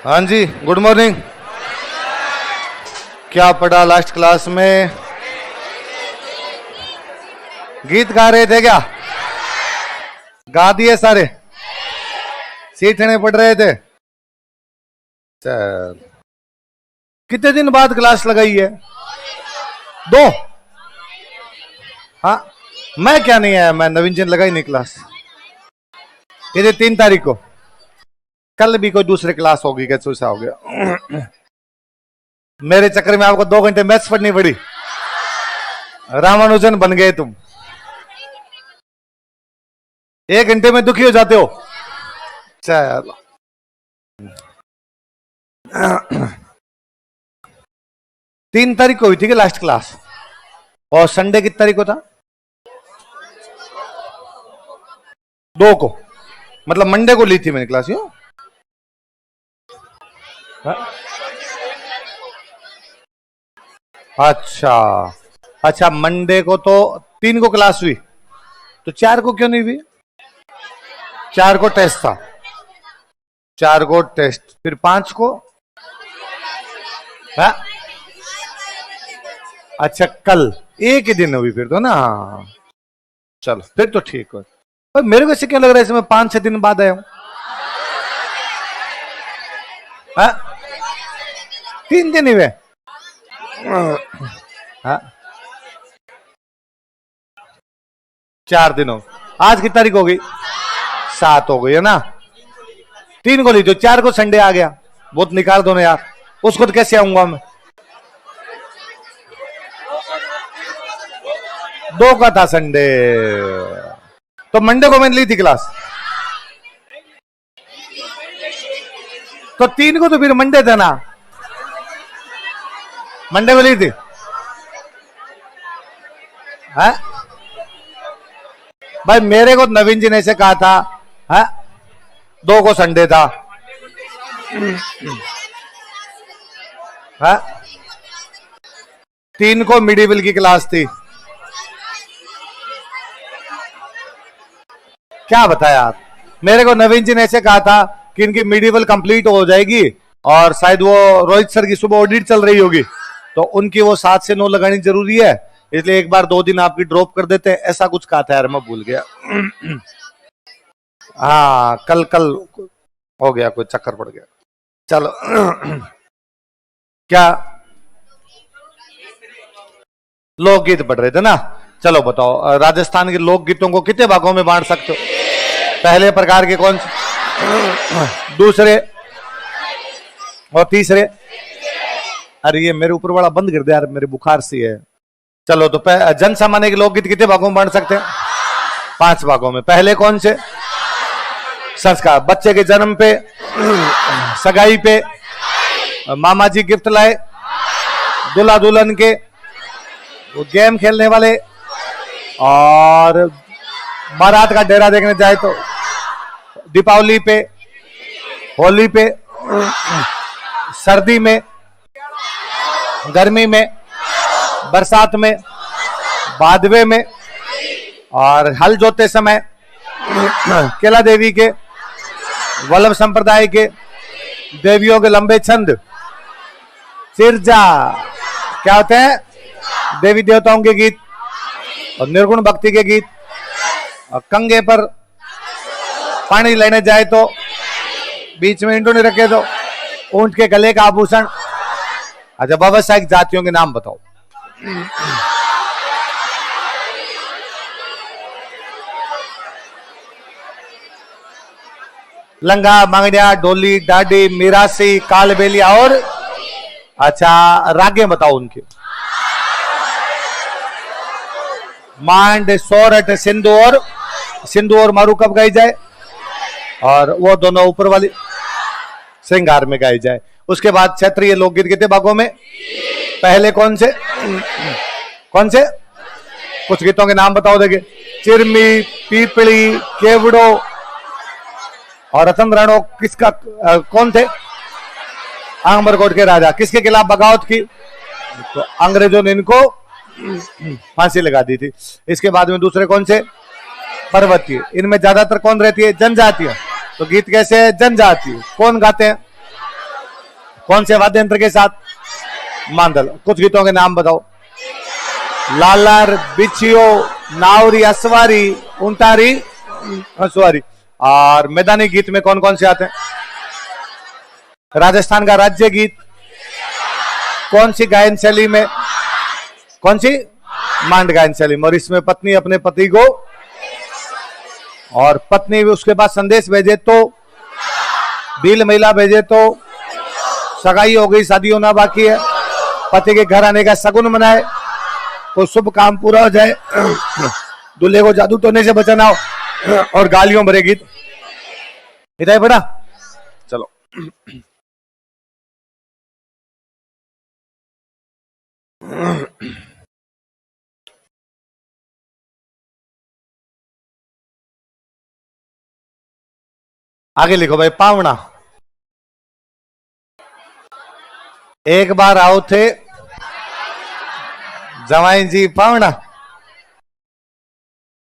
हाँ जी, good morning. क्या पढ़ा लास्ट क्लास में? गीत गा रहे थे क्या? गा दिए सारे? सीखने पड़ रहे थे? चल, कितने दिन बाद क्लास लगाई है? 2? हाँ, मैं क्या नहीं आया, मैं नवीन जी ने लगाई नहीं क्लास। ये 3 तारीख को, कल भी कोई दूसरे क्लास होगी क्या? ऐसा हो गया। मेरे चक्कर में आपको 2 घंटे मैथ्स पढ़नी पड़ी। रामानुजन बन गए तुम। 1 घंटे में दुखी हो जाते हो। चलो, 3 तारीख को हुई थी कि लास्ट क्लास? और संडे कितनी तारीख को था? 2 को, मतलब मंडे को ली थी मैंने क्लास। यूं अच्छा अच्छा, मंडे को तो 3 को क्लास हुई, तो 4 को क्यों नहीं हुई? 4 को टेस्ट था, 4 को टेस्ट, फिर 5 को है? अच्छा, कल एक ही दिन हुई फिर तो ना। चलो फिर तो ठीक हो। पर मेरे को ऐसे क्यों लग रहा है इसमें 5-6 दिन बाद आया हूं? 3 दिन ही हुए। हाँ, 4 दिन हो। आज की तारीख हो गई? 7 हो गई है ना। 3 को ली तो 4 को संडे आ गया। बहुत निकाल दो ना यार, उसको तो कैसे आऊंगा मैं? 2 का था संडे, तो मंडे को मैंने ली थी क्लास, तो 3 को तो फिर मंडे था ना। मंडे को ली थी। है भाई, मेरे को नवीन जी ने ऐसे कहा था, है 2 को संडे था। है 3 को मिडिवल की क्लास थी। क्या बताया आप? मेरे को नवीन जी ने ऐसे कहा था कि इनकी मिडिवल कंप्लीट हो जाएगी और शायद वो रोहित सर की सुबह ऑडिट चल रही होगी, तो उनकी वो 7 से 9 लगानी जरूरी है, इसलिए एक बार 2 दिन आपकी ड्रॉप कर देते हैं, ऐसा कुछ कहा था यार, मैं भूल गया। हाँ, कल हो गया, कोई चक्कर पड़ गया। चलो, क्या लोकगीत पढ़ रहे थे ना? चलो बताओ, राजस्थान के लोकगीतों को कितने भागों में बांट सकते हो? पहले प्रकार के कौन से, दूसरे और तीसरे? अरे ये मेरे ऊपर वाला बंद कर दे यार, मेरे बुखार सी है। चलो, तो जन सामान्य के लोकगीत कितने भागों में बांट सकते हैं? 5 भागों में। पहले कौन से? संस्कार, बच्चे के जन्म पे, सगाई पे, मामा जी गिफ्ट लाए, दूल्हा दुल्हन के, वो गेम खेलने वाले, और बारात का डेरा देखने जाए तो, दीपावली पे, होली पे, सर्दी में, गर्मी में, बरसात में, बादवे में, और हल जोते समय, केला देवी के, वल्लभ संप्रदाय के देवियों के लंबे छंद, सिरजा, क्या होते हैं, देवी देवताओं के गीत और निर्गुण भक्ति के गीत, और कंगे पर पानी लेने जाए तो बीच में इंडो नहीं रखे तो ऊंट के गले का आभूषण। अच्छा, व्यावसायिक जातियों के नाम बताओ। लंगा, मांगड़िया, ढोली, डाडी, मिरासी, कालबेलिया, और अच्छा रागे बताओ उनके। मांड, सोरठ, सिंधु और मारू कब गाई जाए? और वो दोनों ऊपर वाली श्रृंगार में गाई जाए। उसके बाद क्षेत्रीय लोकगीत कितने भागों में? पहले कौन से? कुछ गीतों के नाम बताओ। देखे, चिरमी, पीपली, केवड़ो और रतन राणो किसका कौन थे? आंगमरकोट के राजा। किसके खिलाफ बगावत की? तो अंग्रेजों ने इनको फांसी लगा दी थी। इसके बाद में दूसरे कौन से? पर्वतीय। इनमें ज्यादातर कौन रहती है? जनजातीय। तो गीत कैसे है? जनजातीय। कौन गाते हैं? कौन से वाद्य यंत्र के साथ? मांदल। कुछ गीतों के नाम बताओ। लालर, बिछियो, नावरी, असवारी, उंटारी, असवारी। और मैदानी गीत में कौन कौन से आते हैं? राजस्थान का राज्य गीत कौन सी गायन शैली में? कौन सी? मांड गायन शैली में। और इसमें पत्नी अपने पति को, और पत्नी भी उसके बाद संदेश भेजे तो, भील महिला भेजे तो, सगाई हो गई, शादी होना बाकी है, पति के घर आने का शगुन मनाए तो शुभ काम पूरा हो जाए, दूल्हे को जादू टोने से बचाना हो, और गालियों भरे गीत। इतना ही बड़ा। चलो आगे लिखो भाई। पावना। एक बार आओ थे जवाई जी पावना,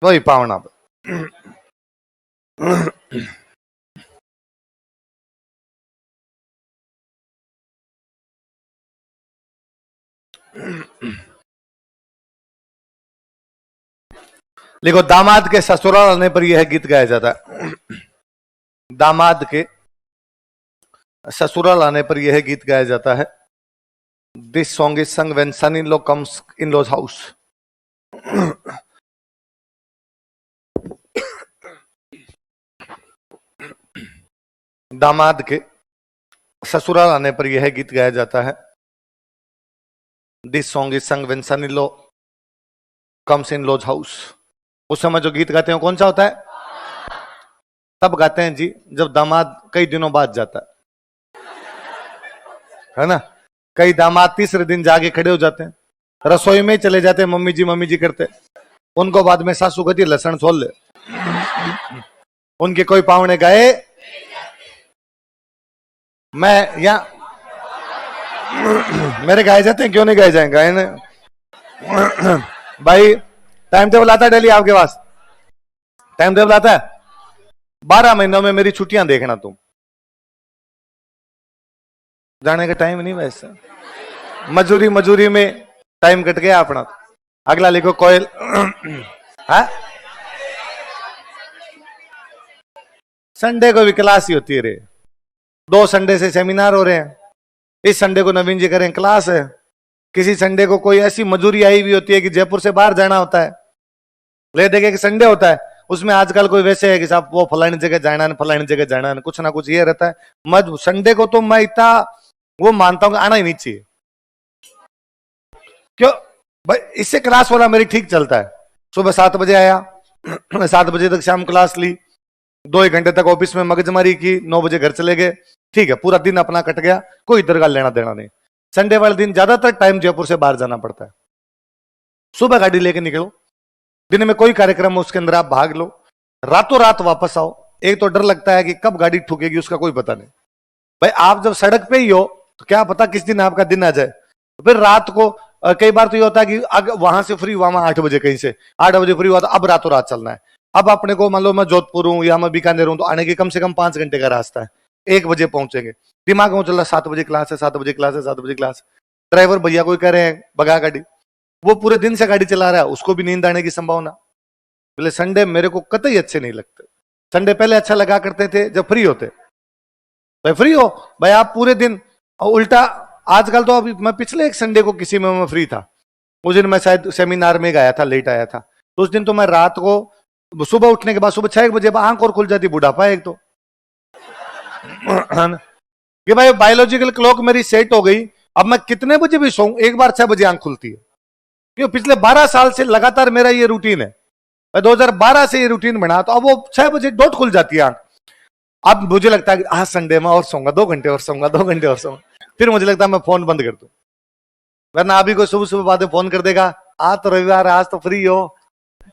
वही पावना। देखो, दामाद के ससुराल आने पर यह गीत गाया जाता है। दामाद के ससुराल आने पर यह गीत गाया जाता है। This song is sung when son in law comes in law's house. दामाद के ससुराल आने पर यह गीत गाया जाता है। This song is sung when son in law comes in law's house. उस समय जो गीत गाते हैं कौन सा होता है? तब गाते हैं जी जब दामाद कई दिनों बाद जाता है ना। कई दामाद तीसरे दिन जाके खड़े हो जाते हैं, रसोई में चले जाते हैं, मम्मी जी करते। उनको बाद में सासू कहती लहसुन छोल ले। उनके कोई पावने गए, मैं यहाँ मेरे गाए जाते हैं, क्यों नहीं गाए जाएंगे? गाए ना भाई। टाइम टेबल आता है डेली आपके पास? टाइम टेबल आता है? 12 महीनों में मेरी छुट्टियां देखना तुम। जाने का टाइम नहीं वैसे, मजूरी में टाइम कट गया अपना। अगला लिखो कोयल। हाँ, संडे को भी क्लास ही होती है रे। 2 संडे से सेमिनार हो रहे हैं। इस संडे को नवीन जी करें क्लास है। किसी संडे को कोई ऐसी मजूरी आई हुई होती है कि जयपुर से बाहर जाना होता है। ले देखे कि संडे होता है, उसमें आजकल कोई वैसे है कि साहब वो फलानी जगह जाना है, फलानी जगह जाना है, कुछ ना कुछ ये रहता है। मज संडे को तो मैं इतना वो मानता हूं कि आना ही नहीं चाहिए। क्यों भाई? इससे क्लास वाला मेरी ठीक चलता है। सुबह 7 बजे आया, 7 बजे तक शाम क्लास ली, 2-1 घंटे तक ऑफिस में मगजमारी की, 9 बजे घर चले गए। ठीक है, पूरा दिन अपना कट गया, कोई इधर का लेना देना नहीं। संडे वाले दिन ज्यादातर टाइम जयपुर से बाहर जाना पड़ता है। सुबह गाड़ी लेके निकलो, दिन में कोई कार्यक्रम हो उसके अंदर आप भाग लो, रातों रात वापस आओ। एक तो डर लगता है कि कब गाड़ी ठुकेगी उसका कोई पता नहीं। भाई आप जब सड़क पे ही हो तो क्या पता किस दिन आपका दिन आ जाए। तो फिर रात को कई बार तो ये होता है कि वहां से फ्री हुआ, मैं 8 बजे कहीं से 8 बजे फ्री हुआ, तो अब रातों रात चलना है। अब अपने को मान लो मैं जोधपुर हूं या मैं बीकानेर हूं, तो आने के कम से कम 5 घंटे का रास्ता है। 1 बजे पहुंचेंगे, दिमाग में चल रहा 7 बजे क्लास है, 7 बजे क्लास है, 7 बजे क्लास। ड्राइवर भैया कोई कह रहे हैं भगा गाड़ी, वो पूरे दिन से गाड़ी चला रहा है, उसको भी नींद आने की संभावना। बोले संडे मेरे को कतई अच्छे नहीं लगते। संडे पहले अच्छा लगा करते थे जब फ्री होते। भाई फ्री हो भाई आप पूरे दिन, उल्टा आजकल तो अभी मैं पिछले एक संडे को किसी में मैं फ्री था, उस दिन मैं शायद सेमिनार में गया था, लेट आया था। तो उस दिन तो मैं रात को सुबह उठने के बाद सुबह 6 बजे आंख और खुल जाती, बुढ़ापा एक तो कि भाई बायोलॉजिकल क्लॉक मेरी सेट हो गई। अब मैं कितने बजे भी सोऊं, एक बार 6 बजे आंख खुलती है। क्यों? पिछले 12 साल से लगातार मेरा ये रूटीन है। 2012 से ये रूटीन बना, तो अब वो 6 बजे डॉट खुल जाती है आंख। अब मुझे लगता है कि आज संडे में और सोऊंगा, 2 घंटे और सोऊंगा, 2 घंटे और सोऊंगा। फिर मुझे लगता है मैं फोन बंद कर दूं, वरना अभी कोई सुबह सुबह बाद में फोन कर देगा, आज तो रविवार, आज तो फ्री हो,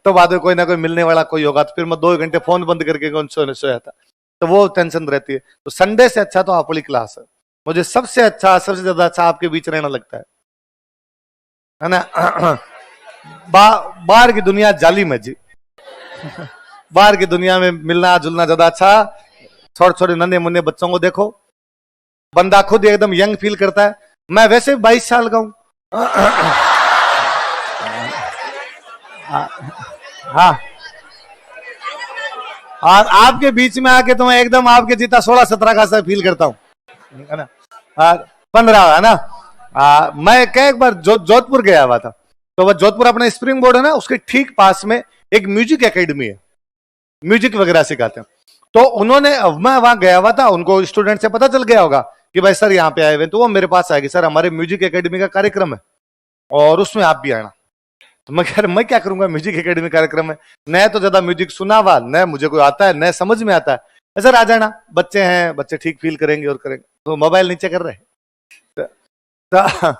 तो बाद में कोई ना कोई मिलने वाला कोई होगा, तो फिर मैं 2 घंटे फोन बंद करके कौन सोया था। तो वो टेंशन रहती है। तो संडे से अच्छा तो आपकी क्लास है। मुझे सबसे अच्छा, सबसे ज्यादा अच्छा आपके बीच रहना लगता है ना। बाहर की दुनिया जाली में जी, बाहर की दुनिया में मिलना जुलना ज्यादा अच्छा। छोटे छोटे नन्हे मुन्ने बच्चों को देखो, बंदा खुद एकदम यंग फील करता है। मैं वैसे 22 साल का हूं। हाँ, और आपके बीच में आके तो मैं एकदम आपके जितना 16-17 का सा फील करता हूँ, है ना। 15 है ना। मैं क्या एक बार जोधपुर गया हुआ था। तो वह जोधपुर अपने स्प्रिंग बोर्ड है ना, उसके ठीक पास में एक म्यूजिक एकेडमी है, म्यूजिक वगैरह सिखाते हैं। तो उन्होंने, मैं वहां गया हुआ था, उनको स्टूडेंट से पता चल गया होगा कि भाई सर यहाँ पे आए हुए, तो वो मेरे पास आएगी, सर हमारे म्यूजिक एकेडमी का कार्यक्रम है और उसमें आप भी आना। तो मैं कह रहा मैं क्या करूंगा, म्यूजिक एकेडमी कार्यक्रम है, न तो ज्यादा म्यूजिक सुना हुआ, न मुझे कोई आता है, न समझ में आता है। सर आ जाना, बच्चे हैं, बच्चे ठीक फील करेंगे और करेंगे। तो मोबाइल नीचे कर रहे। तो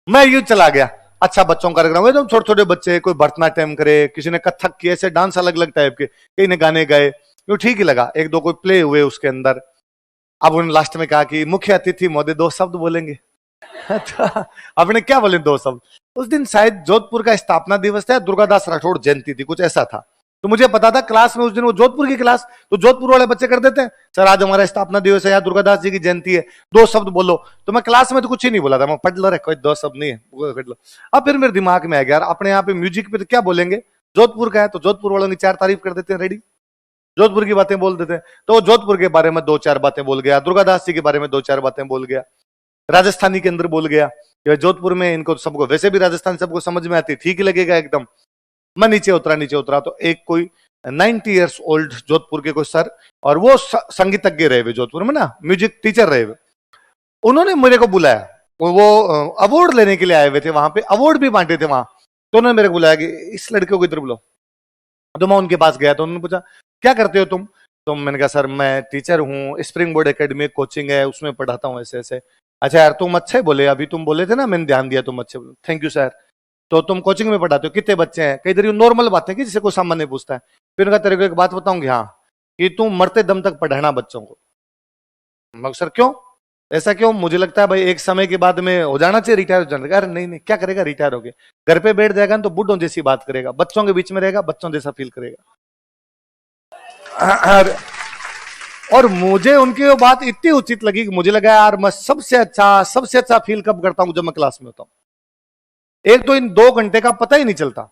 मैं यूं चला गया। अच्छा, बच्चों का कार्यक्रम एकदम छोटे छोटे बच्चे, कोई भरतनाट्यम करे, किसी ने कथक किए, ऐसे डांस अलग अलग टाइप के, कई ने गाने गाए, तो ठीक ही लगा। एक दो कोई प्ले हुए उसके अंदर। अब उन्होंने लास्ट में कहा कि मुख्य अतिथि महोदय 2 शब्द बोलेंगे। तो आपने क्या बोले 2 शब्द? उस दिन शायद जोधपुर का स्थापना दिवस था, दुर्गादास राठौड़ जयंती थी, कुछ ऐसा था। तो मुझे पता था क्लास में उस दिन वो जोधपुर की क्लास, तो जोधपुर वाले बच्चे कर देते हैं, सर आज हमारा स्थापना दिवस है, या दुर्गादास जी की जयंती है, 2 शब्द बोलो। तो मैं क्लास में तो कुछ ही नहीं बोला था, मैं पढ़ लो रे, कोई 2 शब्द नहीं है, पढ़ लो। अब फिर मेरे दिमाग में आ गया, अपने यहाँ पे म्यूजिक पे तो क्या बोलेंगे, जोधपुर का है तो जोधपुर वालों की 4 तारीफ कर देते हैं, रेडी, जोधपुर की बातें बोल देते हैं। तो जोधपुर के बारे में 2-4 बातें बोल गया, दुर्गादास जी के बारे में 2-4 बातें बोल गया, राजस्थानी के अंदर बोल गया कि जोधपुर में इनको सबको, वैसे भी राजस्थान सबको समझ में आती, ठीक लगेगा एकदम। मैं नीचे उतरा तो एक कोई 90 इयर्स ओल्ड जोधपुर के कोई सर, और वो संगीतज्ञ रहे हुए जोधपुर में ना, म्यूजिक टीचर रहे हुए, उन्होंने मेरे को बुलाया। वो अवार्ड लेने के लिए आए हुए थे, वहां पे अवार्ड भी बांटे थे वहां। तो उन्होंने मेरे को बुलाया कि इस लड़के को इधर बुलाओ। तो मैं उनके पास गया, तो उन्होंने पूछा क्या करते हो तुम? तो मैंने कहा सर मैं टीचर हूँ, स्प्रिंग बोर्ड एकेडमी कोचिंग है, उसमें पढ़ाता हूँ ऐसे ऐसे। अच्छा यार तुम अच्छे बोले, अभी तुम बोले थे ना, मैंने ध्यान दिया, तुम अच्छे बोले, थैंक यू सर। तो तुम कोचिंग में पढ़ाते हो, कितने बच्चे हैं? कई इधर नॉर्मल बात है कि जिसे कोई सामान्य पूछता है। फिर उनका तेरे को एक बात बताऊंगी, हाँ, कि तुम मरते दम तक पढ़ाना बच्चों को। मैं सर क्यों, ऐसा क्यों? मुझे लगता है भाई एक समय के बाद में हो जाना चाहिए, रिटायर हो जाना। अरे नहीं नहीं, क्या करेगा रिटायर हो गए, घर पे बैठ जाएगा तो बुढ़ों जैसी बात करेगा, बच्चों के बीच में रहेगा, बच्चों जैसा फील करेगा। और मुझे उनकी वो बात इतनी उचित लगी कि मुझे लगा यार मैं सबसे अच्छा फील कब करता हूं, जब मैं क्लास में होता हूं। एक तो इन 2 घंटे का पता ही नहीं चलता,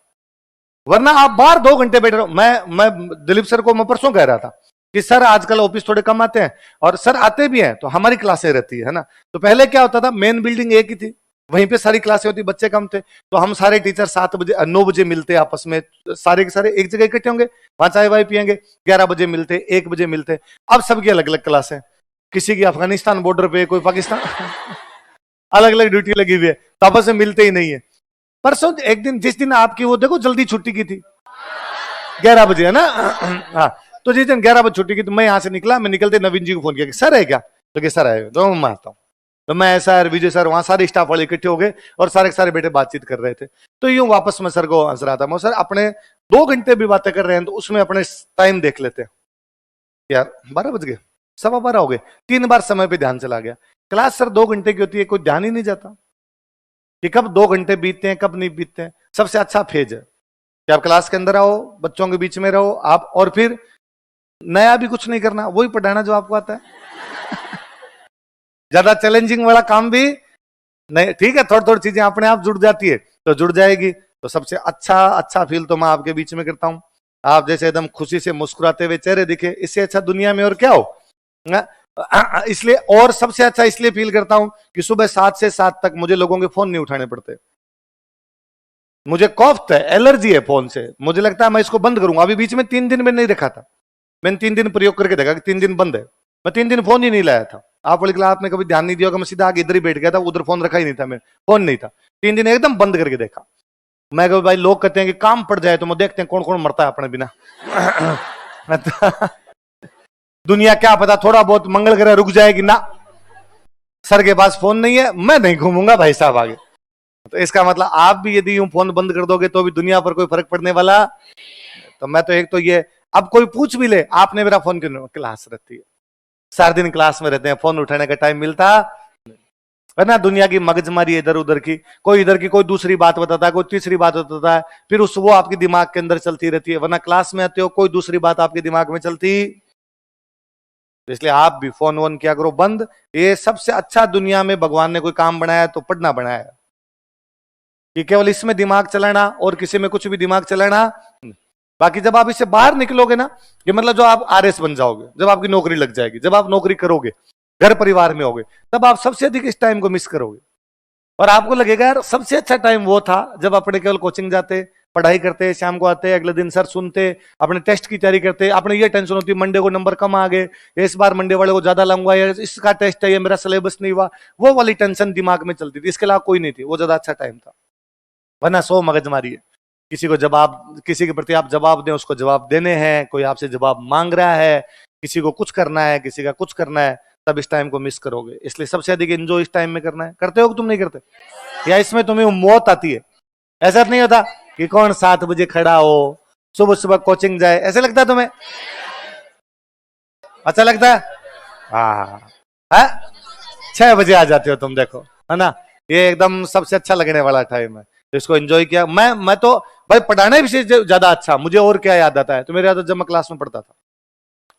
वरना आप बाहर 2 घंटे बैठ रहे हो। मैं दिलीप सर को मैं परसों कह रहा था कि सर आजकल ऑफिस थोड़े कम आते हैं, और सर आते भी हैं तो हमारी क्लासें रहती है ना। तो पहले क्या होता था, मेन बिल्डिंग एक ही थी, वहीं पे सारी क्लासें होती, बच्चे कम थे, तो हम सारे टीचर 7 बजे 9 बजे मिलते आपस में, सारे के सारे एक जगह इकट्ठे होंगे, वहां चाय वाय पियेंगे, 11 बजे मिलते, 1 बजे मिलते। अब सबकी अलग अलग क्लास है, किसी की अफगानिस्तान बॉर्डर पे, कोई पाकिस्तान अलग अलग ड्यूटी लगी हुई है, तो आपस में मिलते ही नहीं है। परसों एक दिन, जिस दिन आपकी वो देखो जल्दी छुट्टी की थी, 11 बजे है ना, हाँ, तो जिस दिन 11 बजे छुट्टी की, तो मैं यहां से निकला, मैं निकलते नवीन जी को फोन किया कि सर है क्या, तो कि सर है, तो मैं आता हूँ। तो मैं सर, विजय सर, वहां सारे स्टाफ वाले इकट्ठे हो गए और सारे के सारे बेटे बातचीत कर रहे थे। तो यूं वापस में सर को हंस रहा था, मैं सर अपने 2 घंटे भी बातें कर रहे हैं तो उसमें अपने टाइम देख लेते हैं यार, 12 बज गए, 12:15 हो गए, 3 बार समय पे ध्यान चला गया। क्लास सर 2 घंटे की होती है, कोई ध्यान ही नहीं जाता कि कब 2 घंटे बीतते हैं, कब नहीं बीतते हैं। सबसे अच्छा फेज है कि आप क्लास के अंदर आओ, बच्चों के बीच में रहो आप, और फिर नया भी कुछ नहीं करना, वही पढ़ाना जो आपको आता है। ज्यादा चैलेंजिंग वाला काम भी नहीं, ठीक है, थोड़ी थोड़ी चीजें अपने आप जुड़ जाती है तो जुड़ जाएगी। तो सबसे अच्छा फील तो मैं आपके बीच में करता हूं, आप जैसे एकदम खुशी से मुस्कुराते हुए चेहरे दिखे, इससे अच्छा दुनिया में और क्या हो। इसलिए, और सबसे अच्छा इसलिए फील करता हूं कि सुबह 7 से 7 तक मुझे लोगों के फोन नहीं उठाने पड़ते। मुझे कॉफ है, एलर्जी है फोन से, मुझे लगता है मैं इसको बंद करूंगा। अभी बीच में 3 दिन में नहीं रखा था, मैंने 3 दिन प्रयोग करके देखा कि 3 दिन बंद है, मैं 3 दिन फोन ही नहीं लाया था। आप बोले क्लास आपने कभी ध्यान नहीं दिया होगा, मैं सीधा आगे इधर ही बैठ गया था, उधर फोन रखा ही नहीं था, मैं फोन नहीं था, 3 दिन एकदम बंद करके देखा। मैं कहा भाई लोग कहते हैं कि काम पड़ जाए तो मैं देखते हैं कौन कौन मरता है अपने बिना। दुनिया क्या पता थोड़ा बहुत मंगल ग्रह रुक जाएगी ना, सर के पास फोन नहीं है, मैं नहीं घूमूंगा भाई साहब आगे। तो इसका मतलब आप भी यदि यूं फोन बंद कर दोगे तो भी दुनिया पर कोई फर्क पड़ने वाला। तो मैं तो एक तो ये, अब कोई पूछ भी ले आपने मेरा फोन क्यों, क्लास रहती है, सारे दिन क्लास में रहते हैं, फोन उठाने का टाइम मिलता है ना। दुनिया की मगजमारी इधर उधर की, कोई इधर की कोई दूसरी बात बताता है, कोई तीसरी बात बताता है, फिर उस वो आपके दिमाग के अंदर चलती रहती है। वरना क्लास में आते हो कोई दूसरी बात आपके दिमाग में चलती इसलिए आप भी फोन वोन किया करो बंद। ये सबसे अच्छा दुनिया में भगवान ने कोई काम बनाया तो पढ़ना बनाया कि केवल इसमें दिमाग चलाना और किसी में कुछ भी दिमाग चलाना। बाकी जब आप इससे बाहर निकलोगे ना, ये मतलब जो आप आरएस बन जाओगे, जब आपकी नौकरी लग जाएगी, जब आप नौकरी करोगे, घर परिवार में होगे, तब आप सबसे अधिक इस टाइम को मिस करोगे और आपको लगेगा यार सबसे अच्छा टाइम वो था जब अपने केवल कोचिंग जाते, पढ़ाई करते, शाम को आते, अगले दिन सर सुनते, अपने टेस्ट की तैयारी करते, अपने ये टेंशन होती मंडे को नंबर कम आ गए, इस बार मंडे वाले को ज्यादा लाऊंगा, या इसका टेस्ट है, ये मेरा सिलेबस नहीं हुआ, वो वाली टेंशन दिमाग में चलती थी। इसके अलावा कोई नहीं थी, वो ज्यादा अच्छा टाइम था। वरना 100 मगजमारी है, किसी को जवाब, किसी के प्रति आप जवाब दें, उसको जवाब देने हैं, कोई आपसे जवाब मांग रहा है, किसी को कुछ करना है, किसी का कुछ करना है, तब इस टाइम को मिस करोगे। इसलिए सबसे अधिक एंजॉय इस टाइम में करना है। करते हो कि तुम नहीं करते, या इसमें तुम्हें मौत आती है? ऐसा नहीं होता कि कौन 7 बजे खड़ा हो, सुबह सुबह कोचिंग जाए, ऐसे लगता है तुम्हें? अच्छा लगता है? हाँ, 6 बजे आ जाते हो तुम, देखो है ना, ये एकदम सबसे अच्छा लगने वाला टाइम है। तो इसको एंजॉय किया। मैं तो भाई पढ़ाने भी से ज्यादा अच्छा मुझे और क्या याद आता है, तो मेरे याद जब मैं क्लास में पढ़ता था,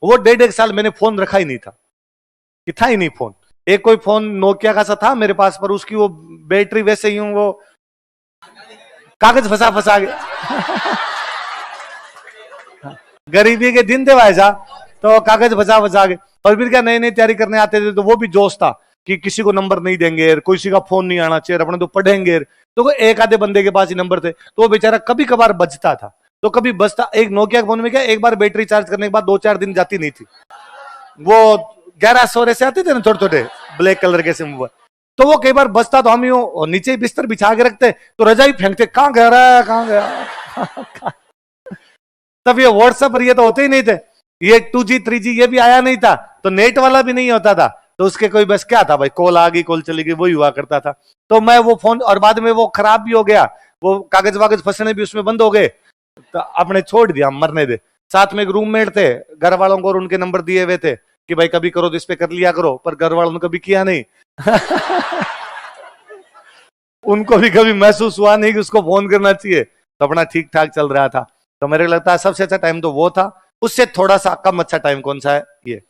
वो 1.5 साल मैंने फोन रखा ही नहीं था, कि था ही नहीं फोन। एक कोई फोन नोकिया का सा था मेरे पास, पर उसकी वो बैटरी वैसे ही वो कागज फंसा फंसा गया। गरीबी के दिन थे भाई साहब, तो कागज फंसा फंसा गए। और फिर क्या नई नई तैयारी करने आते थे, तो वो भी जोश था कि किसी को नंबर नहीं देंगे, किसी का फोन नहीं आना चाहिए, अपने तो पढ़ेंगे। तो एक आधे बंदे के पास ही नंबर थे, तो वो बेचारा कभी कभार बचता था, तो कभी बचता। एक नोकिया फोन में क्या, एक बार बैटरी चार्ज करने के बाद 2-4 दिन जाती नहीं थी। वो 1100 से आते थे ना छोटे छोटे ब्लैक कलर के सिम, तो वो कई बार बचता, तो हम यूं नीचे बिस्तर बिछा के रखते, तो रजाई फेंकते, कहां गया रहा है, कहां गया। तब ये व्हाट्सएप पर ये तो होते ही नहीं थे, ये 2G 3G ये भी आया नहीं था, तो नेट वाला भी नहीं होता था, तो उसके कोई बस क्या था भाई, कॉल आ गई कॉल चली गई, वही हुआ करता था। तो मैं वो फोन, और बाद में वो खराब भी हो गया, वो कागज वागज फंसने भी उसमें बंद हो गए, तो आपने छोड़ दिया, मरने दे। साथ में एक रूममेट थे, घर वालों को और उनके नंबर दिए हुए थे कि भाई कभी करो तो इस पे कर लिया करो, पर घर वालों ने कभी किया नहीं। उनको भी कभी महसूस हुआ नहीं कि उसको फोन करना चाहिए, तो अपना ठीक ठाक चल रहा था। तो मेरे को लगता है सबसे अच्छा टाइम तो वो था। उससे थोड़ा सा कम अच्छा टाइम कौन सा है, ये।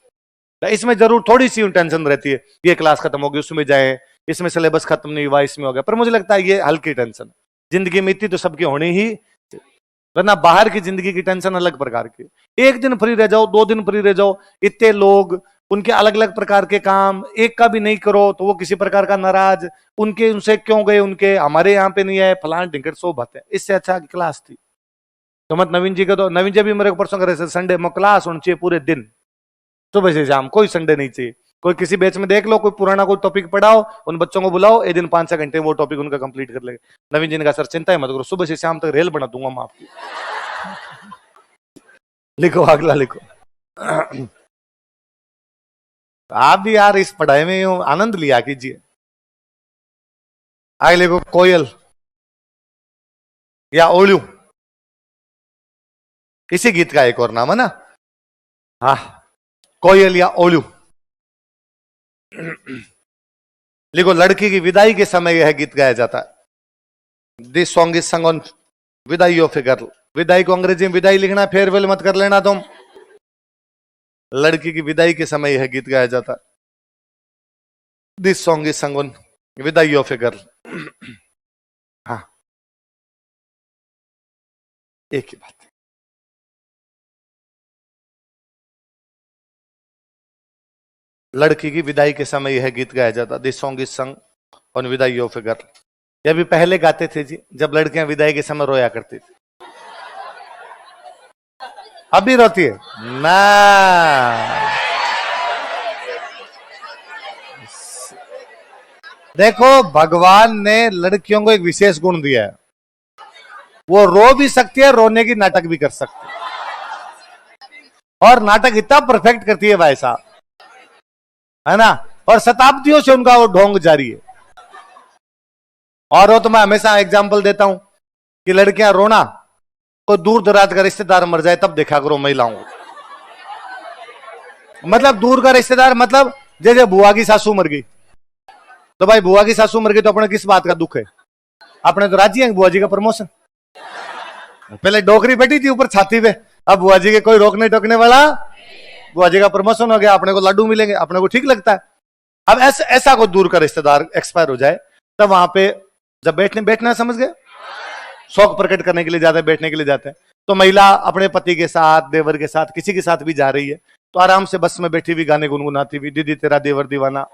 इसमें जरूर थोड़ी सी टेंशन रहती है, ये क्लास खत्म होगी उसमें जाए, इसमें सिलेबस खत्म नहीं हुआ इसमें हो गया, पर मुझे लगता है ये हल्की टेंशन। जिंदगी में इतनी तो सबकी होनी ही, वरना बाहर की जिंदगी की टेंशन अलग प्रकार की। एक दिन फ्री रह जाओ, 2 दिन फ्री रह जाओ, इतने लोग, उनके अलग अलग प्रकार के काम, एक का भी नहीं करो तो वो किसी प्रकार का नाराज, उनके उनसे क्यों गए, उनके हमारे यहाँ पे नहीं आए, फलान ढिंकर सो बात है। इससे अच्छा क्लास थी। तो मत नवीन जी का, तो नवीन जी भी मेरे को परसों करे संडे में क्लास होनी चाहिए पूरे दिन, सुबह से शाम, कोई संडे नहीं चाहिए। कोई किसी बैच में देख लो, कोई पुराना कोई टॉपिक पढ़ाओ, उन बच्चों को बुलाओ, एक दिन 5-6 घंटे वो टॉपिक उनका कंप्लीट कर लेंगे। नवीन जी ने कहा सर चिंता ही मत करो, सुबह से शाम तक रेल बना दूंगा मैं आपकी। लिखो अगला लिखो। आप भी यार इस पढ़ाई में यूं आनंद लिया कीजिए। आगे लिखो कोयल या ओलू, इसी गीत का एक और नाम है ना, हाँ, कोयल या ओलू। लिखो लड़की की विदाई के समय यह गीत गाया जाता है। दिस सॉन्ग इज संग ऑन विदाई ऑफ ए गर्ल। विदाई को अंग्रेजी में विदाई लिखना, फेयरवेल मत कर लेना तुम। लड़की की विदाई के समय यह गीत गाया जाता है। दिस सॉन्ग इज संग ऑन विदाई ऑफ ए गर्ल। हाँ, एक ही बात। लड़की की विदाई के समय यह गीत गाया जाता। दिस सॉन्ग इज संग ऑन विदाई ऑफ ए गर्ल। यह भी पहले गाते थे जी, जब लड़कियां विदाई के समय रोया करती थी। अभी रोती है ना? देखो भगवान ने लड़कियों को एक विशेष गुण दिया है, वो रो भी सकती है, रोने की नाटक भी कर सकती है, और नाटक इतना परफेक्ट करती है भाई साहब, है ना। और शताब्दियों से उनका वो ढोंग जारी है। और वो तो मैं हमेशा एग्जाम्पल देता हूं कि लड़कियां रोना, कोई दूर दराज का रिश्तेदार मर जाए तब देखा करो महिलाओं को। मतलब दूर का रिश्तेदार, मतलब जैसे बुआ की सासू मर गई, तो भाई बुआ की सासू मर गई तो अपने किस बात का दुख है? अपने तो राजी हैं बुआ जी का प्रमोशन। पहले डोकरी बैठी थी ऊपर छाती पे, अब बुआ जी के कोई रोकने टोकने वाला बुआ जी का प्रमोशन हो गया, अपने को लड्डू मिलेंगे, अपने को ठीक लगता है। अब ऐसा को दूर का रिश्तेदार एक्सपायर हो जाए, तब वहां पे जब बैठना समझ गए, शौक प्रकट करने के लिए जाते हैं, बैठने के लिए जाते हैं, तो महिला अपने पति के साथ, देवर के साथ, किसी के साथ भी जा रही है, तो आराम से बस में बैठी हुई गाने गुनगुनाती हुई, दीदी तेरा देवर दीवाना,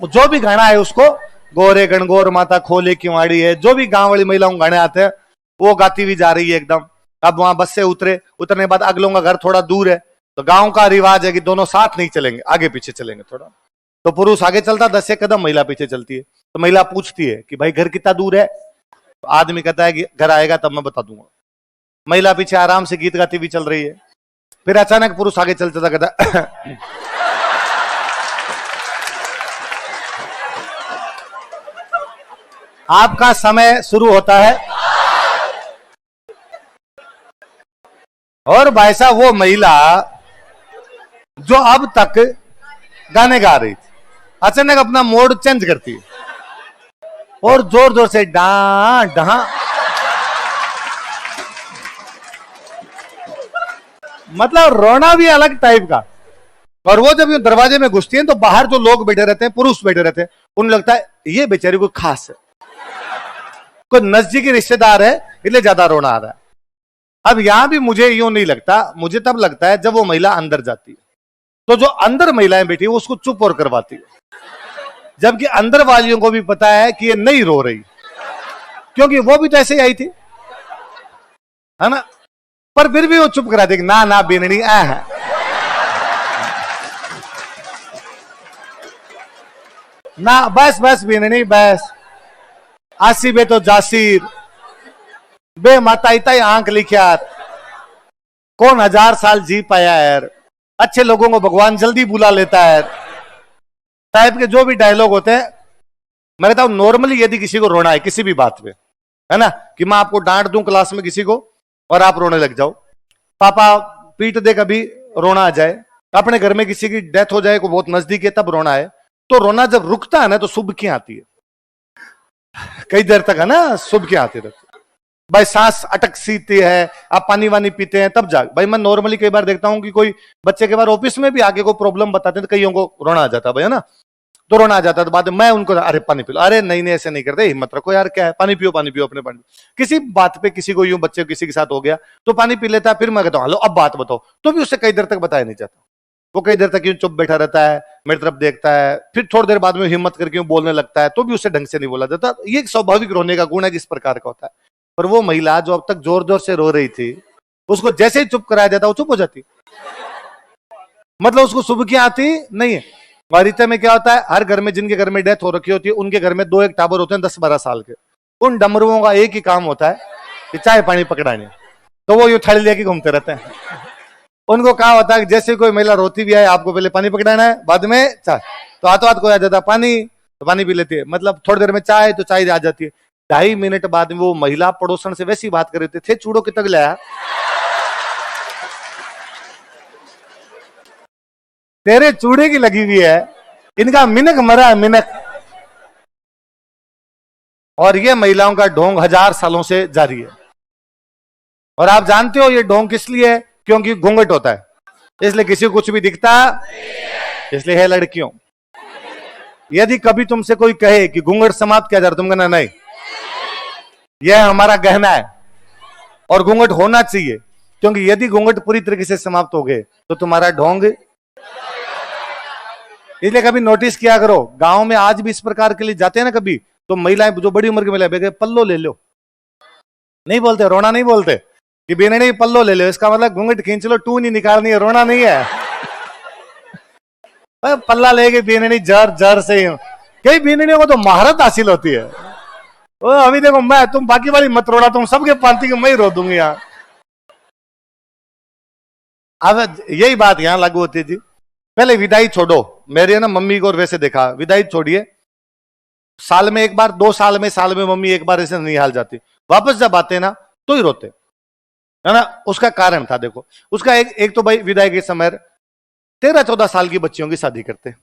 जो भी गाना है उसको, गोरे गणगौर माता खोले किवाड़ी है, जो भी गांव वाली महिलाओं गाने आते हैं वो गाती हुई जा रही है एकदम। अब वहां बस से उतरने के बाद अगलों का घर थोड़ा दूर है, तो गांव का रिवाज है कि दोनों साथ नहीं चलेंगे, आगे पीछे चलेंगे थोड़ा। तो पुरुष आगे चलता 10 कदम, महिला पीछे चलती है। तो महिला पूछती है कि भाई घर कितना दूर है, तो आदमी कहता है कि घर आएगा तब मैं बता दूंगा। महिला पीछे आराम से गीत गाती हुई चल रही है, फिर अचानक पुरुष आगे चलता कहता आपका समय शुरू होता है। और भाई साहब वो महिला जो अब तक गाने गा रही थी, अचानक अपना मोड चेंज करती है और जोर जोर से डा डहा, मतलब रोना भी अलग टाइप का। और वो जब दरवाजे में घुसती है तो बाहर जो लोग बैठे रहते हैं, पुरुष बैठे रहते हैं, उन्हें लगता है ये बेचारी कोई खास है, कोई नजदीकी रिश्तेदार है, इसलिए ज्यादा रोना आ रहा है। अब यहां भी मुझे यूं नहीं लगता, मुझे तब लगता है जब वो महिला अंदर जाती है, तो जो अंदर महिलाएं बैठी है उसको चुप और करवाती है, जबकि अंदर वालियों को भी पता है कि ये नहीं रो रही, क्योंकि वो भी तो ऐसे ही आई थी, है ना, पर फिर भी वो चुप करा देगी, ना ना बेननी है ना, बस बस बेननी बस, आसी बे तो जासीर बे माता इतना आंख लिखा, कौन 1000 साल जी पाया यार, अच्छे लोगों को भगवान जल्दी बुला लेता है, टाइप के जो भी डायलॉग होते हैं। मैं कहता हूं नॉर्मली यदि किसी को रोना है किसी भी बात पे, है ना, कि मैं आपको डांट दूं क्लास में किसी को और आप रोने लग जाओ, पापा पीट दे कभी रोना आ जाए, अपने घर में किसी की डेथ हो जाए को बहुत नजदीक है तब रोना है, तो रोना जब रुकता है ना तो सुबह आती है, कई देर तक है ना सुबह आती रहती, भाई सांस अटक सीती है, आप पानी वानी पीते हैं तब जाग। भाई मैं नॉर्मली कई बार देखता हूं कि कोई बच्चे के बार ऑफिस में भी आगे को प्रॉब्लम बताते हैं तो कईयों को रोना आ जाता है, भाई है ना, तो रोना आ जाता है, तो बाद में मैं उनको अरे पानी पी लो, अरे नहीं नहीं ऐसे नहीं करते, हिम्मत रखो यार, क्या है, पानी पियो अपने पानी। किसी बात पे किसी को यूं बच्चे किसी के साथ हो गया तो पानी पी लेता है, फिर मैं कहता हूं हेलो अब बात बताओ, तो भी उससे कई देर तक बताया नहीं जाता, वो कई देर तक यूं चुप बैठा रहता है, मेरी तरफ देखता है, फिर थोड़ी देर बाद में हिम्मत करके यूं बोलने लगता है, तो भी उससे ढंग से नहीं बोला जाता। ये एक स्वाभाविक रोने का गुण है, किस प्रकार का होता है। पर वो महिला जो अब तक जोर जोर से रो रही थी, उसको जैसे ही चुप कराया जाता वो चुप हो जाती, मतलब उसको सुबह की आती नहीं है। और इतने में क्या होता है, हर घर में जिनके घर में डेथ हो रखी होती है उनके घर में 2-1 टाबर होते हैं 10-12 साल के, उन डमरुओं का एक ही काम होता है कि चाय पानी पकड़ाने, तो वो यूं थैली लेके घूमते रहते हैं। उनको कहा होता है कि जैसे कोई महिला रोती भी है आपको पहले पानी पकड़ाना है, बाद में चाय, तो हाथों हाथ को आ जाता पानी, तो पानी पी लेती है, मतलब थोड़ी देर में चाय, तो चाय आ जाती है। 2.5 मिनट बाद में वो महिला पड़ोसन से वैसी बात कर रहे थे चूड़ो कितक लाया, तेरे चूड़े की लगी हुई है, इनका मिनक मरा है मिनक। और ये महिलाओं का ढोंग 1000 सालों से जारी है। और आप जानते हो ये ढोंग किस लिए है, क्योंकि घूंघट होता है, इसलिए किसी को कुछ भी दिखता, इसलिए है लड़कियों, यदि कभी तुमसे कोई कहे कि घूंघट समाप्त किया जा रहा, तुम कहना नहीं, यह हमारा गहना है और घूंघट होना चाहिए, क्योंकि यदि घूंघट पूरी तरीके से समाप्त हो गए तो तुम्हारा ढोंग। इसलिए कभी नोटिस किया करो, गांव में आज भी इस प्रकार के लिए जाते हैं ना कभी, तो महिलाएं जो बड़ी उम्र की महिलाएं पल्लो ले लो, नहीं बोलते, रोना नहीं बोलते कि बेने नहीं पल्लो ले लो, इसका मतलब घूंघट खींच लो, टू नहीं निकालनी है, रोना नहीं है। पल्ला लेके बेने नहीं जर जर से, कई बेननियों को तो महारत हासिल होती है। ओ अभी देखो मैं, तुम बाकी वाली मत रोना, तुम सबके पालती के मैं ही रो दूंगी यहाँ। अब यही बात यहाँ लागू होती थी। पहले विदाई छोड़ो, मेरे ना मम्मी को और वैसे देखा, विदाई छोड़िए, साल में एक बार, 2 साल में मम्मी एक बार ऐसे नहीं हाल जाती, वापस जब आते ना तो ही रोते, है ना। उसका कारण था, देखो उसका एक तो भाई विदाई के समय 13-14 साल की बच्चियों की शादी करते,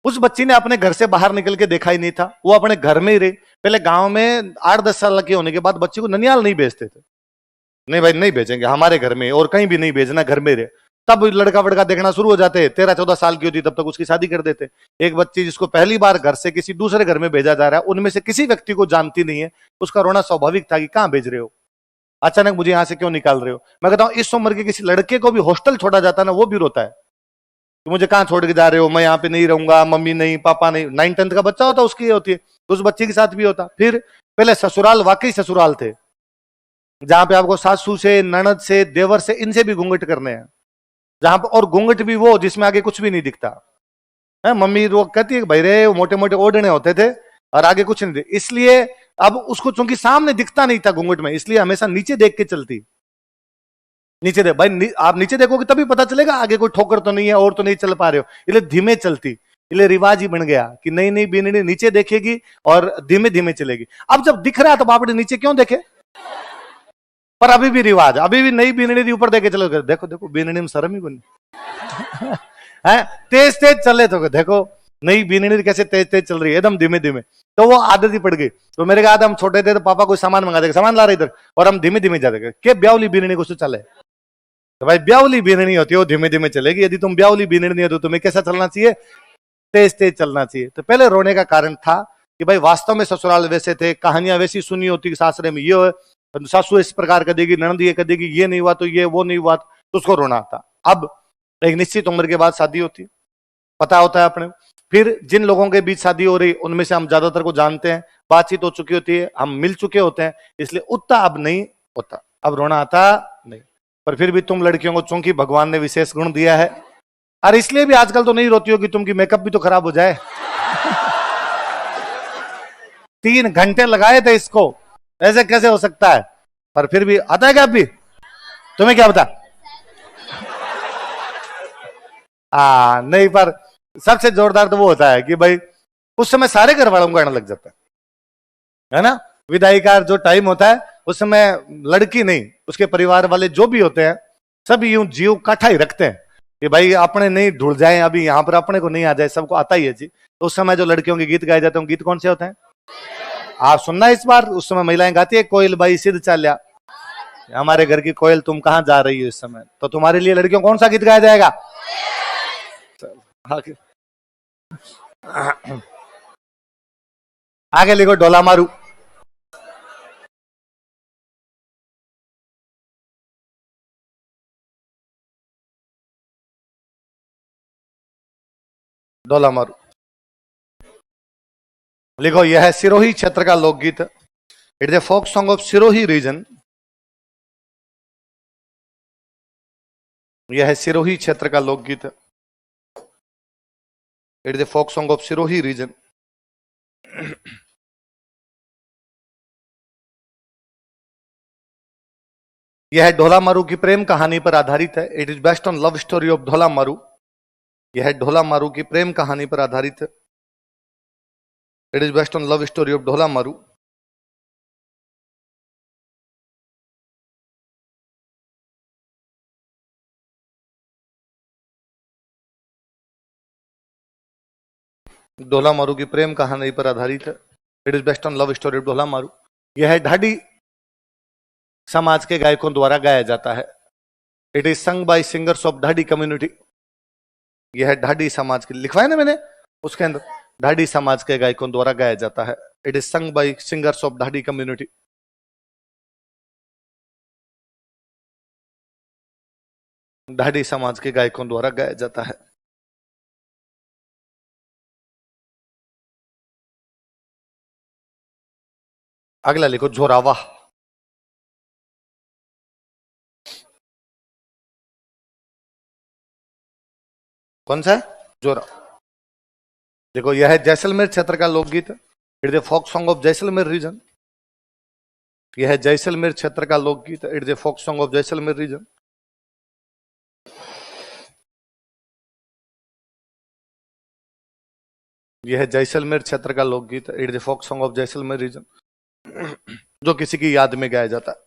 उस बच्ची ने अपने घर से बाहर निकल के देखा ही नहीं था, वो अपने घर में ही रही। पहले गांव में 8-10 साल के होने के बाद बच्ची को ननियाल नहीं भेजते थे, नहीं भाई नहीं भेजेंगे हमारे घर में, और कहीं भी नहीं भेजना, घर में रहे। तब लड़का वड़का देखना शुरू हो जाते, 13-14 साल की होती तब तक उसकी शादी कर देते। एक बच्ची जिसको पहली बार घर से किसी दूसरे घर में भेजा जा रहा है, उनमें से किसी व्यक्ति को जानती नहीं है, उसका रोना स्वाभाविक था कि कहां भेज रहे हो, अचानक मुझे यहां से क्यों निकाल रहे हो। मैं कहता हूं इस उम्र के किसी लड़के को भी हॉस्टल छोड़ा जाता है ना, वो भी रोता है कि मुझे कहां छोड़ के जा रहे हो, मैं यहाँ पे नहीं रहूंगा, मम्मी नहीं पापा नहीं। 9-10 का बच्चा होता उसकी होती है, उस बच्चे के साथ भी होता। फिर पहले ससुराल वाकई ससुराल थे, जहां पे आपको सासू से, ननद से, देवर से, इनसे भी घूंघट करने हैं, जहां पर, और घूंघट भी वो जिसमें आगे कुछ भी नहीं दिखता है। मम्मी वो कहती है भाई रे मोटे मोटे ओढ़ने होते थे और आगे कुछ नहीं थे, इसलिए अब उसको चूंकि सामने दिखता नहीं था घूंघट में, इसलिए हमेशा नीचे देख के चलती। नीचे देख भाई, आप नीचे देखोगे तभी पता चलेगा आगे कोई ठोकर तो नहीं है और तो नहीं चल पा रहे हो, इसलिए धीमे चलती। इसलिए रिवाज ही बन गया कि नई नई बीननी नीचे देखेगी और धीमे धीमे चलेगी। अब जब दिख रहा है तो बापड़े नीचे क्यों देखे, पर अभी भी रिवाज, अभी भी नई बीननी ऊपर देखे चलो, देखो देखो बीननी में शर्म ही कोई है, तेज तेज चले तो देखो नई बीननी कैसे तेज तेज चल रही है, एकदम धीमे धीमे। तो वो आदत ही पड़ गई। तो मेरे कहा हम छोटे थे तो पापा कोई सामान मंगा देगा, सामान ला रहे इधर, और हम धीमे धीमे जाते के ब्यावली बीननी कुछ चले। तो भाई ब्यावली बीननी होती है वो धीमे धीमे चलेगी, यदि तुम ब्यावली बीननी नहीं हो तो तुम्हें कैसा चलना चाहिए, तेज तेज चलना चाहिए। तो पहले रोने का कारण था कि भाई वास्तव में ससुराल वैसे थे, कहानियां वैसी सुनी होती कि सासरे में ये सासू इस प्रकार कर देगी, ननद ये कर देगी, ये नहीं हुआ तो ये, वो नहीं हुआ तो उसको रोना आता। अब एक निश्चित उम्र के बाद शादी होती, पता होता है अपने, फिर जिन लोगों के बीच शादी हो रही उनमें से हम ज्यादातर को जानते हैं, बातचीत हो चुकी होती है, हम मिल चुके होते हैं, इसलिए उतना अब नहीं होता, अब रोना आता नहीं। पर फिर भी तुम लड़कियों को चूंकि भगवान ने विशेष गुण दिया है, और इसलिए भी आजकल तो नहीं रोती होगी तुम, की मेकअप भी तो खराब हो जाए 3 घंटे लगाए थे इसको, ऐसे कैसे हो सकता है। पर फिर भी आता है क्या, अभी तुम्हें क्या बता नहीं, पर सबसे जोरदार तो वो होता है कि भाई उस समय सारे घर वालों को आना लग जाता है ना। विदाई का जो टाइम होता है उस समय लड़की नहीं, उसके परिवार वाले जो भी होते हैं सब यूं जीव काठा ही रखते हैं कि भाई अपने नहीं ढूंढ जाए, अभी यहां पर अपने को नहीं आ जाए, सबको आता ही है जी। तो उस समय जो लड़कियों के गीत गाए जाते हैं, गीत कौन से होते हैं आप सुनना इस बार। उस समय महिलाएं गाती है, कोयल बाई सिद्ध चाल्या, हमारे घर की कोयल तुम कहां जा रही हो इस समय। तो तुम्हारे लिए लड़कियों कौन सा गीत गाया जाएगा, आगे लिखो डोला मारू। डोला मारू लिखो, यह है सिरोही क्षेत्र का लोकगीत, it is a folk song of Sirohi reason. यह है सिरोही क्षेत्र का लोकगीत, it is a folk song of Sirohi reason. यह ढोला मारू की प्रेम कहानी पर आधारित है, it is based on love story of Dhola Maru. यह ढोला मारू की प्रेम कहानी पर आधारित है, it is based on love story of Dhola Maru. Dhola Maru की प्रेम कहानी पर आधारित है, it is based on love story of Dhola Maru. यह ढाडी समाज के गायकों द्वारा गाया जाता है, it is sung by singers of Dhadhi community. यह ढाडी समाज के, लिखवाया ना मैंने उसके अंदर, ढाडी समाज के गायकों द्वारा गाया जाता है, it is sung by singers of Dhadhi community. Dhadhi समाज के गायकों द्वारा गाया जाता है। अगला लिखो झोरावा। कौन सा है, जोरा। देखो यह है जैसलमेर क्षेत्र का लोकगीत, it is a folk song of Jaisalmer region. यह है जैसलमेर क्षेत्र का लोकगीत, it is a folk song of Jaisalmer region. यह है जैसलमेर क्षेत्र का लोकगीत, it is a folk song of Jaisalmer region, जो किसी की याद में गाया जाता है,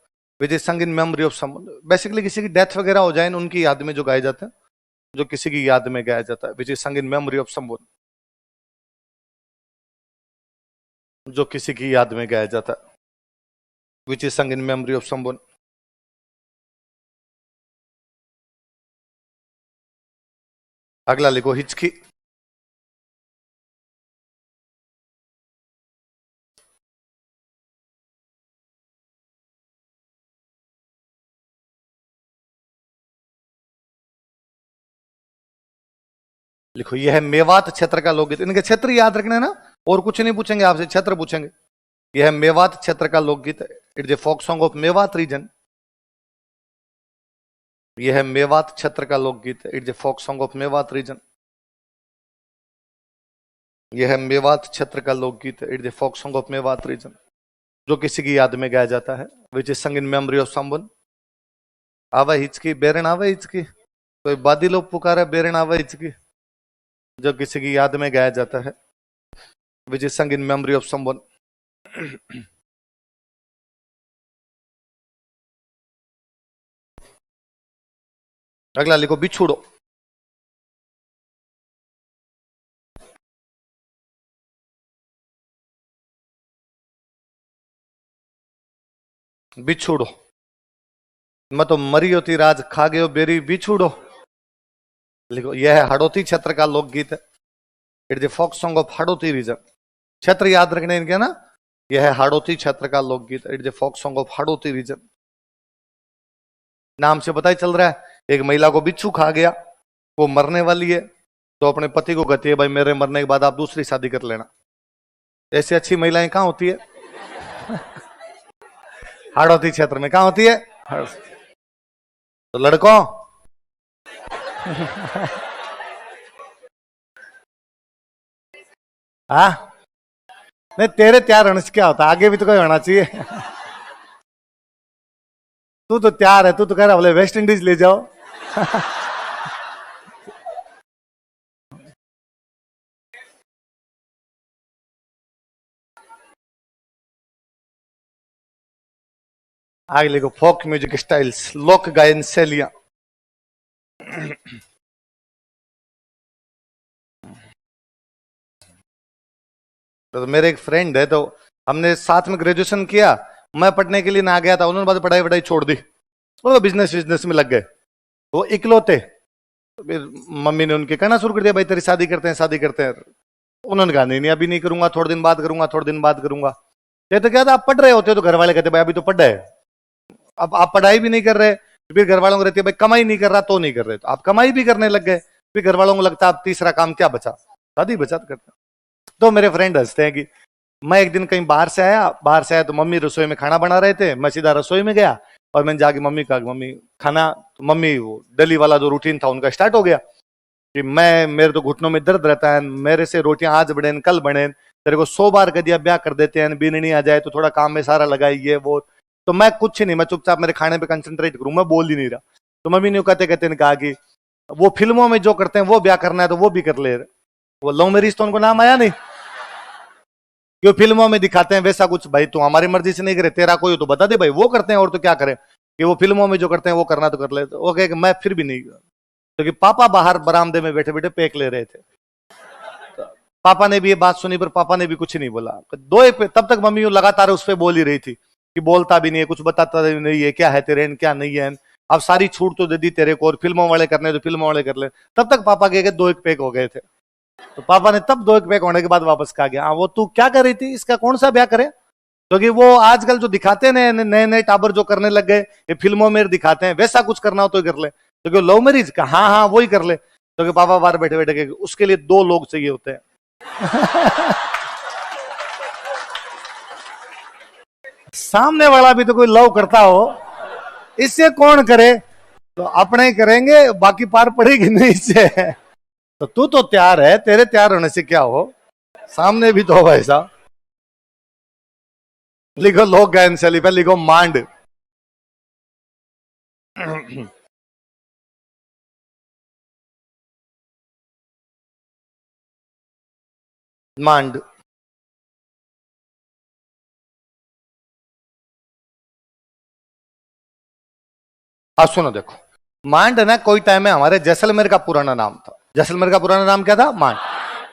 विच इज संग in memory of someone. Basically किसी की डेथ वगैरह हो जाए उनकी याद में जो गाए जाते हैं, जो किसी की याद में गाया जाता है, विच इज संग इन मेमोरी ऑफ समवन, जो किसी की याद में गाया जाता है, विच इज संग इन मेमोरी ऑफ समवन। अगला लिखो हिचकी। लिखो यह है मेवात क्षेत्र का लोकगीत। इनके क्षेत्र याद रखने ना, और कुछ नहीं पूछेंगे आपसे, क्षेत्र पूछेंगे। यह है मेवात क्षेत्र का लोकगीत। It's a folk song of Mewat region. यह है मेवात क्षेत्र का लोकगीत। It's a folk song of Mewat region. यह है मेवात क्षेत्र का लोकगीत। It's a folk song of Mewat region, जो किसी की याद में गाया जाता है। विच इज संग इन मेमोरी ऑफ समवन। आवा हिचकी, बेरन आवा हिचकी। कोई बादी लोग पुकारा बेरन आवा हिचकी, जो किसी की याद में गाया जाता है। विच इज संग इन मेमोरी ऑफ समवन। अगला लिखो बिछुड़ो। बिछुड़ो, मैं तो मरी होती राज खा गयो बेरी बिछुड़ो। लिखो यह है हड़ौती क्षेत्र का लोकगीत है। It's a folk song of Hadoti region. क्षेत्र याद रखने इनके ना। यह है हड़ौती क्षेत्र का लोकगीत। It's a folk song of Hadoti region. नाम से पता ही चल रहा है, एक महिला को बिच्छू खा गया, वो मरने वाली है, तो अपने पति को कहती है भाई मेरे मरने के बाद आप दूसरी शादी कर लेना। ऐसी अच्छी महिलाएं कहां होती है? हाड़ौती क्षेत्र में कहां होती है? तो लड़कों हाँ नहीं, तेरे तैयार होने से क्या होता, आगे भी तो कोई होना चाहिए। तू तो तैयार है, तू तो कह रहा बोले वेस्ट इंडीज ले जाओ। आगे लिखो फोक म्यूजिक स्टाइल्स, लोक गायन शैलियां। तो मेरे एक फ्रेंड है, तो हमने साथ में ग्रेजुएशन किया। मैं पढ़ने के लिए ना गया था, उन्होंने बाद पढ़ाई वढ़ाई छोड़ दी, वो बिजनेस में लग गए। वो इकलौते, फिर मम्मी ने उनके कहना शुरू कर दिया भाई तेरी शादी करते हैं, शादी करते हैं। उन्होंने कहा नहीं अभी नहीं करूंगा, थोड़े दिन बाद करूंगा, थोड़े दिन बाद करूंगा। ये तो क्या था, आप पढ़ रहे होते तो घर वाले कहते भाई अभी तो पढ़ रहे, अब आप पढ़ाई भी नहीं कर रहे। फिर घर वालों को रहती है भाई कमाई नहीं कर रहा तो नहीं कर रहे, तो आप कमाई भी करने लग गए। फिर घर वालों को लगता अब तीसरा काम क्या बचा, शादी बचा करते। तो मेरे फ्रेंड हंसते हैं कि मैं एक दिन कहीं बाहर से आया तो मम्मी रसोई में खाना बना रहे थे, मैं सीधा रसोई में गया और मैंने जाके मम्मी कहा मम्मी खाना, तो मम्मी वो डेली वाला जो रूटीन था उनका स्टार्ट हो गया कि मेरे तो घुटनों में दर्द रहता है, मेरे से रोटियां आज बने कल बने, तेरे को 100 बार कह दिया ब्याह कर देते हैं, बीननी आ जाए तो थोड़ा काम में सारा लगाई ये वो। तो मैं कुछ नहीं, मैं चुपचाप मेरे खाने पे कंसंट्रेट करूं, मैं बोल ही नहीं रहा। तो मम्मी ने कहते कहते कहा कि वो फिल्मों में जो करते हैं वो ब्याह करना है तो वो भी कर ले। वो लव मैरिज तो उनको नाम आया नहीं, क्यों फिल्मों में दिखाते हैं वैसा कुछ। भाई तू हमारी मर्जी से नहीं करे, तेरा कोई तो बता दे भाई, वो करते हैं और तो क्या करें, कि वो फिल्मों में जो करते हैं वो करना तो कर ले। तो वो कहे मैं फिर भी नहीं, क्योंकि पापा बाहर बरामदे में बैठे बैठे पेक ले रहे थे। तो पापा ने भी ये बात सुनी पर पापा ने भी कुछ नहीं बोला। तब तक मम्मी लगातार उस पर बोल ही रही थी कि बोलता भी नहीं है, कुछ बताता भी नहीं है, क्या है तेरे क्या नहीं है, अब सारी छूट तो दे दी तेरे को, और फिल्मों वाले करने तो फिल्मों वाले कर ले। तब तक पापा के 2 पेक हो गए थे। तो पापा ने तब 2 पेक होने के बाद वापस कहा गया वो तू क्या कर रही थी, इसका कौन सा ब्याह करे। क्योंकि वो आजकल जो दिखाते हैं नए नए टाबर जो करने लग गए, ये फिल्मों में दिखाते हैं, वैसा कुछ करना हो तो कर ले। क्योंकि लव मैरिज का हाँ हाँ वही कर ले। क्योंकि पापा बाहर बैठे बैठे के उसके लिए 2 लोग चाहिए होते हैं। सामने वाला भी तो कोई लव करता हो, इससे कौन करे, तो अपने ही करेंगे, बाकी पार पड़ेगी नहीं इससे। तो तू तो तैयार है, तेरे तैयार होने से क्या हो, सामने भी तो हो भाई साहब। लिखो लोक गायन शैली पे लिखो मांड। मांड सुनो देखो, मांड ना कोई टाइम में हमारे जैसलमेर का पुराना नाम था। जैसलमेर का पुराना नाम क्या था? मांड।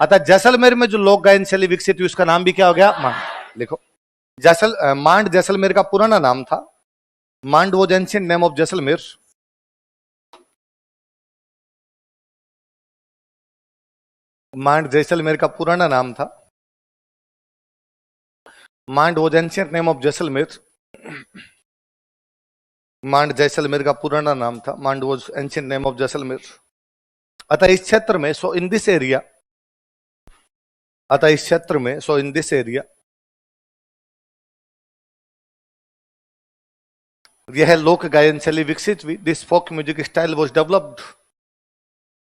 अतः जैसलमेर में जो लोक गायन शैली विकसित हुई उसका नाम भी क्या हो गया? मांड। लिखो मांड जैसलमेर का पुराना नाम था। Mand was ancient name of Jaisalmer. Mand Jaisalmer का पुराना नाम था। Mand was ancient name of Jaisalmer. Mand Jaisalmer का पुराना नाम था। Mand was ancient name of Jaisalmer. अतः इस क्षेत्र में, सो इन दिस एरिया, अतः इस क्षेत्र में, सो इन दिस एरिया, यह लोक गायन शैली विकसित हुई। This folk music style was developed.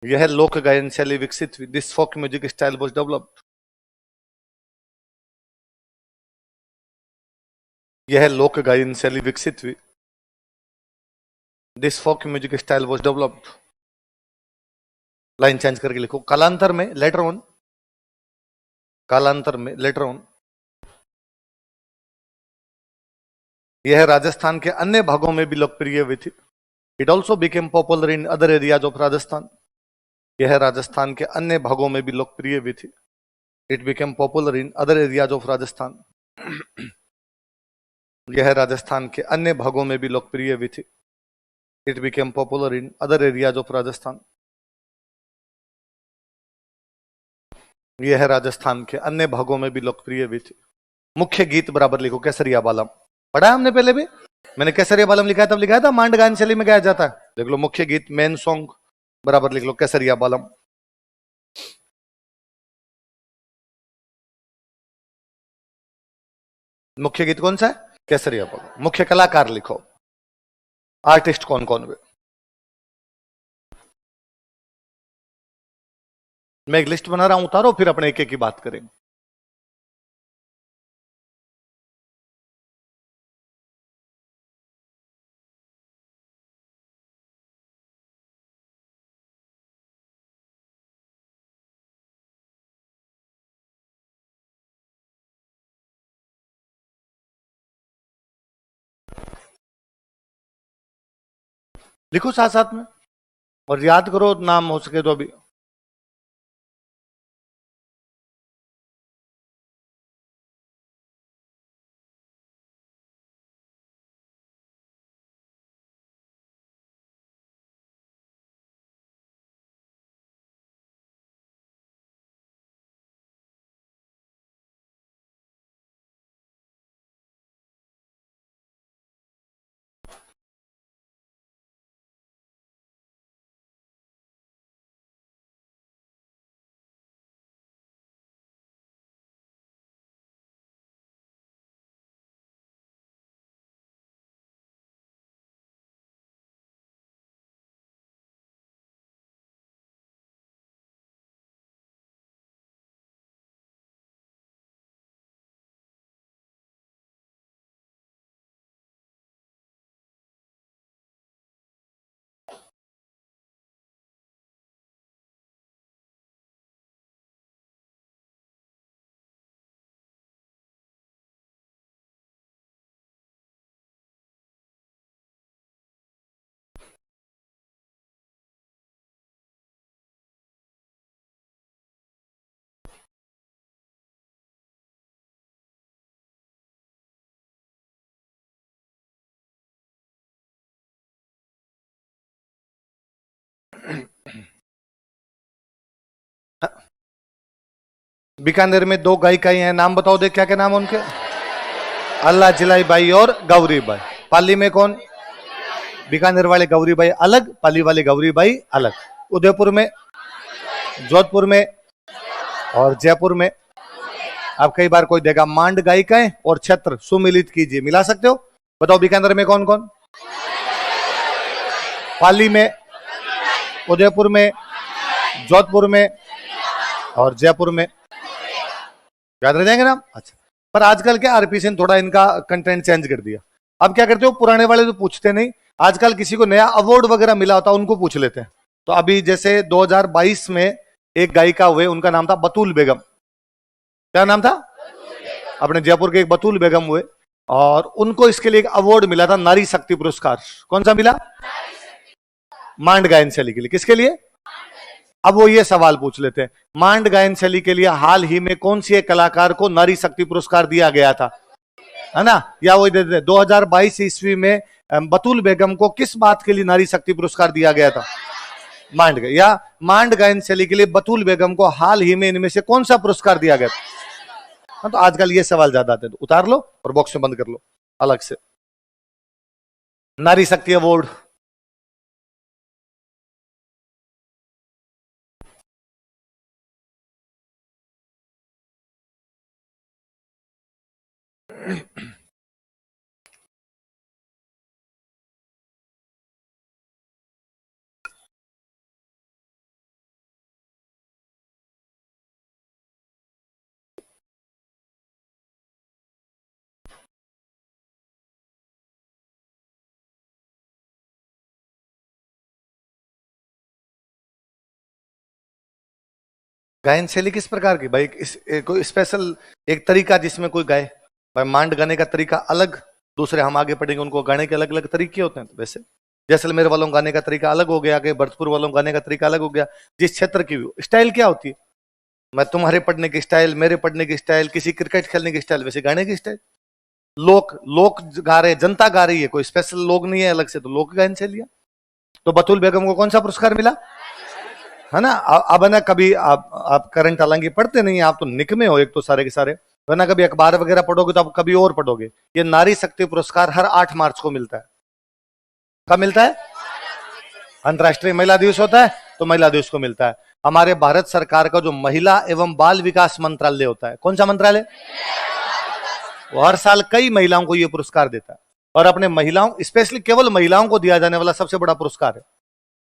यह लोक गायन शैली विकसित हुई। This folk music style was developed. यह लोक गायन शैली विकसित हुई। This folk music style was developed. Line change करके लिखो। कालांतर में, लेटर ऑन, कालांतर में, लेटर ऑन, यह राजस्थान के अन्य भागों में भी लोकप्रिय हुई थी। It also became popular in other areas of Rajasthan. यह राजस्थान के अन्य भागों में भी लोकप्रिय हुई थी। It became popular in other areas of Rajasthan. यह राजस्थान के अन्य भागों में भी लोकप्रिय हुई थी। It became popular in other areas of Rajasthan. यह राजस्थान के अन्य भागों में भी लोकप्रिय हुई थी। मुख्य गीत बराबर लिखो। केसरिया बालम पढ़ा है हमने पहले भी। मैंने केसरिया बालम लिखा है, तब लिखा था मांड गायन शैली में गाया जाता है। देख लो, मुख्य गीत, मेन सॉन्ग बराबर लिख लो केसरिया बालम। मुख्य गीत कौन सा है? केसरिया बालम। मुख्य कलाकार लिखो, आर्टिस्ट कौन कौन हुए। मैं एक लिस्ट बना रहा हूं, उतारो, फिर अपने एक एक की बात करेंगे। लिखो साथ साथ में, और याद करो नाम हो सके तो अभी। बीकानेर में दो गायिकाएं हैं, नाम बताओ दे, क्या क्या नाम है उनके? अल्लाह जिलाई बाई और गौरी बाई। पाली में कौन? बीकानेर वाले गौरी बाई अलग, पाली वाले गौरी बाई अलग। उदयपुर में, जोधपुर में और जयपुर में। अब कई बार कोई देगा मांड गायिकाएं और क्षेत्र सुमिलित कीजिए, मिला सकते हो? बताओ बीकानेर में कौन कौन? पाली में, उदयपुर में, जोधपुर में और जयपुर में। याद रह जाएंगे नाम? अच्छा। पर आजकल के आरपीसी ने थोड़ा इनका कंटेंट चेंज कर दिया। अब क्या करते हो, पुराने वाले तो पूछते नहीं, आजकल किसी को नया अवार्ड वगैरह मिला होता है उनको पूछ लेते हैं। तो अभी जैसे 2022 में एक गायिका हुए, उनका नाम था बतूल बेगम। क्या नाम था? अपने जयपुर के एक बतूल बेगम हुए और उनको इसके लिए एक अवार्ड मिला था, नारी शक्ति पुरस्कार। कौन सा मिला? मांड गायन शैली के लिए। किसके लिए? अब वो ये सवाल पूछ लेते हैं, मांड गायन शैली के लिए हाल ही में कौन सी एक कलाकार को नारी शक्ति पुरस्कार दिया गया था, है ना? या वही दे देते 2022 ईस्वी में बतूल बेगम को किस बात के लिए नारी शक्ति पुरस्कार दिया गया था? मांड गायन या मांड गायन शैली के लिए बतूल बेगम को हाल ही में इनमें से कौन सा पुरस्कार दिया गया? हाँ, तो आजकल ये सवाल ज्यादा आते हैं, तो उतार लो और बॉक्स में बंद कर लो अलग से। नारी शक्ति अवार्ड, गायन शैली किस प्रकार की भाई? कोई स्पेशल एक तरीका जिसमें कोई गाए भाई? मांड गाने का तरीका अलग, दूसरे हम आगे पढ़ेंगे उनको गाने के अलग अलग तरीके होते हैं। तो वैसे जैसलमेर वालों गाने का तरीका अलग हो गया, भरतपुर वालों गाने का तरीका अलग हो गया। जिस क्षेत्र की स्टाइल क्या होती है, मैं तुम्हारे पढ़ने की स्टाइल, मेरे पढ़ने की स्टाइल, किसी क्रिकेट खेलने की स्टाइल, वैसे गाने की स्टाइल। लोक लोक गा रहे, जनता गा रही है, कोई स्पेशल लोग नहीं है अलग से, तो लोक गायन शैली। तो बतूल बेगम को कौन सा पुरस्कार मिला? है ना। अब है ना, कभी आप करंट हालांकि पढ़ते नहीं है, आप तो निकमे हो एक तो सारे के सारे, वरना कभी अखबार वगैरह पढ़ोगे तो आप कभी और पढ़ोगे। ये नारी शक्ति पुरस्कार हर 8 मार्च को मिलता है। कब मिलता है? अंतर्राष्ट्रीय महिला दिवस होता है तो महिला दिवस को मिलता है। हमारे भारत सरकार का जो महिला एवं बाल विकास मंत्रालय होता है, कौन सा मंत्रालय? वो हर साल कई महिलाओं को यह पुरस्कार देता है, और अपने महिलाओं, स्पेशली केवल महिलाओं को दिया जाने वाला सबसे बड़ा पुरस्कार है।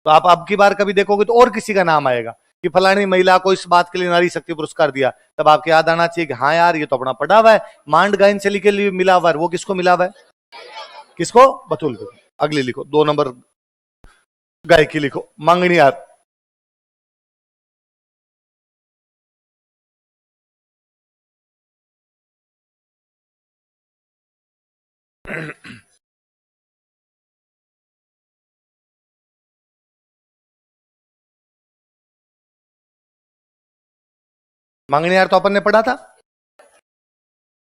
तो आप अब की बार कभी देखोगे तो और किसी का नाम आएगा कि फलानी महिला को इस बात के लिए नारी शक्ति पुरस्कार दिया, तब आपको याद आना चाहिए कि हाँ यार, ये तो अपना पढ़ा हुआ है, मांड गायन शैली के लिए मिला हुआ है। वो किसको मिला हुआ है? किसको? बतूल को। अगली लिखो, 2 नंबर गायकी लिखो, मांगनी यार। मांगनी यार तो अपन ने पढ़ा था,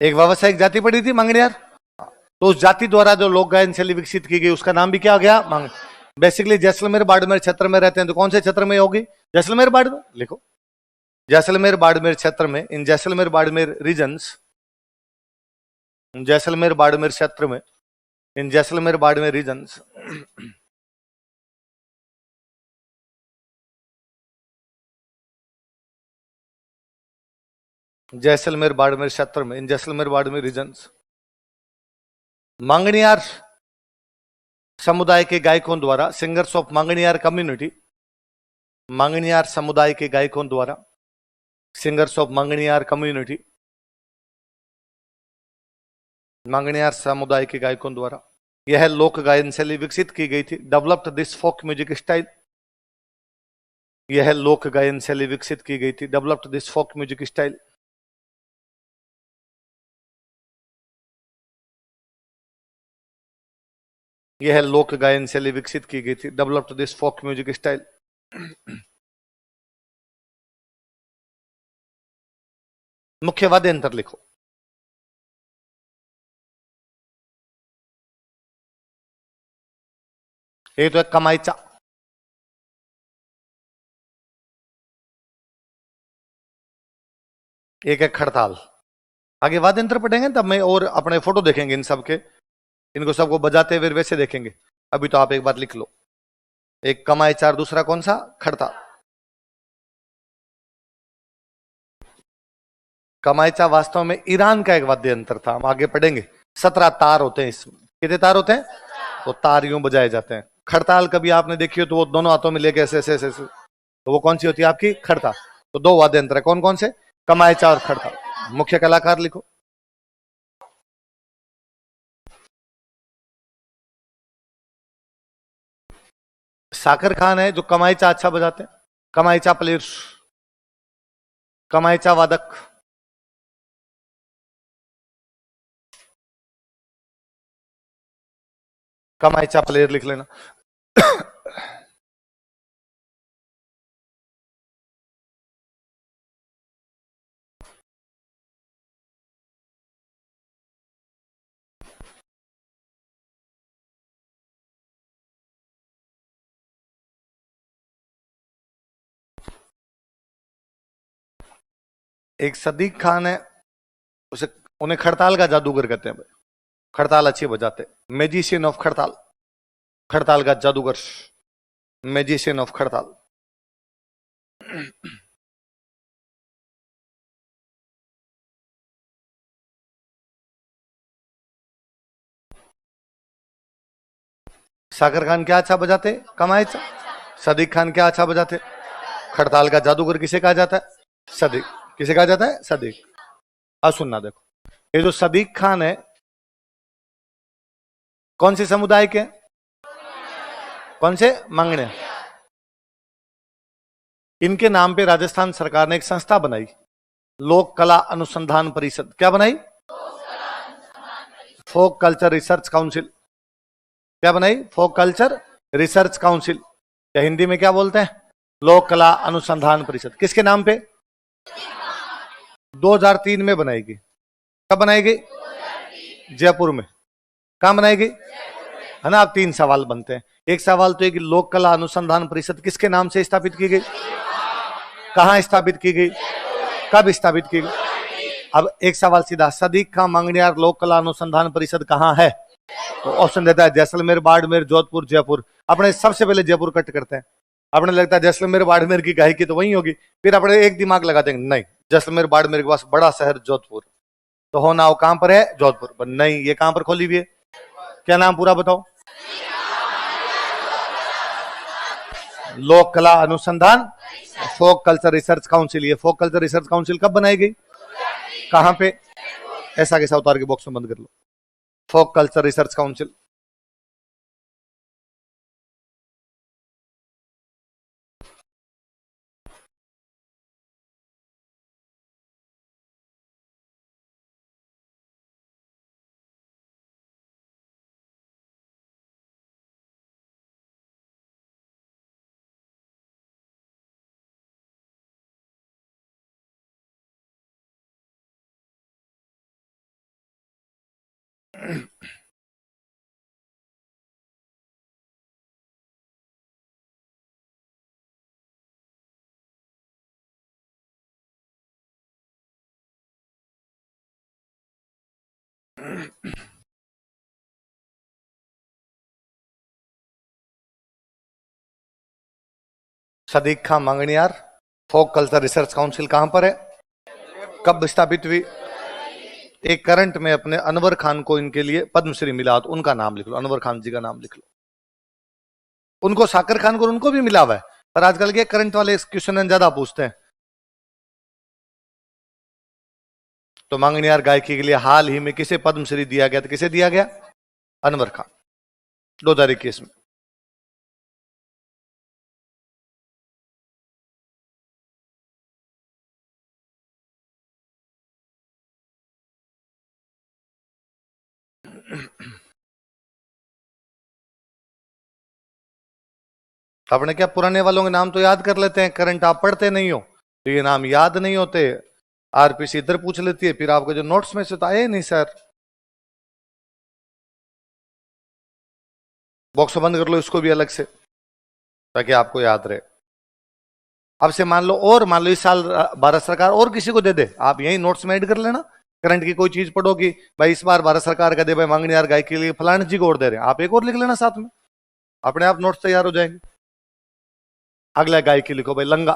एक व्यावसायिक जाति पढ़ी थी मांगनी यार। तो उस जाति द्वारा जो लोक गायन शैली विकसित की गई, उसका नाम भी क्या हो गया? मांग। बेसिकली जैसलमेर बाड़मेर क्षेत्र में रहते हैं, तो कौन से क्षेत्र में होगी? जैसलमेर बाड़मेर लिखो। जैसलमेर बाड़मेर क्षेत्र में, इन जैसलमेर बाड़मेर रीजन्स, जैसलमेर बाड़मेर क्षेत्र में, इन जैसलमेर बाड़मेर रीजन्स, जैसलमेर बाड़मेर क्षेत्र में, इन जैसलमेर बाड़मेर रीजन्स, मांगणियार समुदाय के गायकों द्वारा, singers of Manganiyar community, Manganiyar समुदाय के गायकों द्वारा, singers of Manganiyar community, Manganiyar समुदाय के गायकों द्वारा यह लोक गायन शैली विकसित की गई थी। Developed this folk music style, यह लोक गायन शैली विकसित की गई थी। Developed this folk music style, यह लोक गायन शैली विकसित की गई थी। Developed this folk music style. मुख्य वाद्य यंत्र लिखो। एक तो है कमाईचा, एक है खड़ताल। आगे वाद्य यंत्र पढ़ेंगे तब मैं और अपने फोटो देखेंगे इन सब के, इनको सबको बजाते हुए वैसे देखेंगे। अभी तो आप एक बार लिख लो, एक कमाईचा, दूसरा कौन सा? खड़ताल। कमाईचा वास्तव में ईरान का एक वाद्य यंत्र था, हम आगे पढ़ेंगे। 17 तार होते हैं इसमें। कितने तार होते हैं? तो तार यूं बजाए जाते हैं। खड़ताल कभी आपने देखी हो तो वो दोनों हाथों में लेके ऐसे ऐसे ऐसे, तो वो कौन सी होती है आपकी? खड़ताल। तो 2 वाद्य यंत्र है, कौन कौन से? कमाईचा और खड़ताल। मुख्य कलाकार लिखो। साकर खान है जो कमाईचा अच्छा बजाते हैं। कमाईचा प्लेयर्स, कमाईचा वादक, कमाईचा प्लेयर लिख लेना। एक सदीक खान है, उसे उन्हें खड़ताल का जादूगर कहते हैं भाई। खड़ताल अच्छी बजाते, मैजिशियन ऑफ खड़ताल, खड़ताल का जादूगर, मैजिशियन ऑफ खड़ताल। सागर खान क्या अच्छा बजाते, कमायचा। सदीक खान क्या अच्छा बजाते, खड़ताल का जादूगर किसे कहा जाता है, सदीक। किसे कहा जाता है, सदीक। अब सुनना देखो, ये जो सदीक खान है कौन से समुदाय के, कौन से, मंगने। इनके नाम पे राजस्थान सरकार ने एक संस्था बनाई, लोक कला अनुसंधान परिषद। क्या बनाई, फोक कल्चर रिसर्च काउंसिल। क्या बनाई, फोक कल्चर रिसर्च काउंसिल, या हिंदी में क्या बोलते हैं, लोक कला अनुसंधान परिषद। किसके नाम पे, 2003 में बनाएगी। कब बनाएगी, जयपुर में। कहां बनाएगी, है ना। अब तीन सवाल बनते हैं। एक सवाल तो है कि लोक कला अनुसंधान परिषद किसके नाम से स्थापित की गई, कहां स्थापित की गई, कब स्थापित की गई। अब एक सवाल सीधा, सदीक खां मंगनियार लोक कला अनुसंधान परिषद कहां है, तो ऑप्शन देता है जैसलमेर, बाड़मेर, जोधपुर, जयपुर। अपने सबसे पहले जयपुर कट करते हैं, अपने लगता है जैसलमेर बाड़मेर की गायकी तो वही होगी, फिर अपने एक दिमाग लगाते हैं नहीं, जैसलमेर बाड़मेर के पास बड़ा शहर जोधपुर, तो होना वो कहां पर है, जोधपुर पर। नहीं, ये कहां पर खोली हुई है, क्या नाम पूरा बताओ, लोक कला अनुसंधान फोक कल्चर रिसर्च काउंसिल। ये फोक कल्चर रिसर्च काउंसिल कब बनाई गई, कहां पे, ऐसा कैसा उतार के बॉक्स में बंद कर लो, folk culture research council. Sadiq Khan Manganiyar folk culture research council कहां पर है, कब स्थापित हुई। एक करंट में अपने अनवर खान को इनके लिए पद्मश्री मिला, तो उनका नाम लिख लो, अनवर खान जी का नाम लिख लो। उनको साकर खान को उनको भी मिला हुआ है, पर आजकल के करंट वाले क्वेश्चन ज्यादा पूछते हैं। तो मंगनियार गायकी के लिए हाल ही में किसे पद्मश्री दिया गया, तो किसे दिया गया, अनवर खान, 2021 में। आपने क्या पुराने वालों के नाम तो याद कर लेते हैं, करंट आप पढ़ते नहीं हो तो ये नाम याद नहीं होते। आरपीसी इधर पूछ लेती है, फिर आपको जो नोट्स में से तो आए नहीं सर। बॉक्स बंद कर लो इसको भी अलग से, ताकि आपको याद रहे। अब से मान लो, और मान लो इस साल भारत सरकार और किसी को दे दे, आप यही नोट्स में ऐड कर लेना। करंट की कोई चीज पढ़ोगी, भाई इस बार भारत सरकार का दे भाई मंगनियार गायकी के लिए फलाने जी को और दे रहे हैं, आप एक और लिख लेना साथ में, अपने आप नोट्स तैयार हो जाएंगे। अगला गायकी लिखो भाई, लंगा।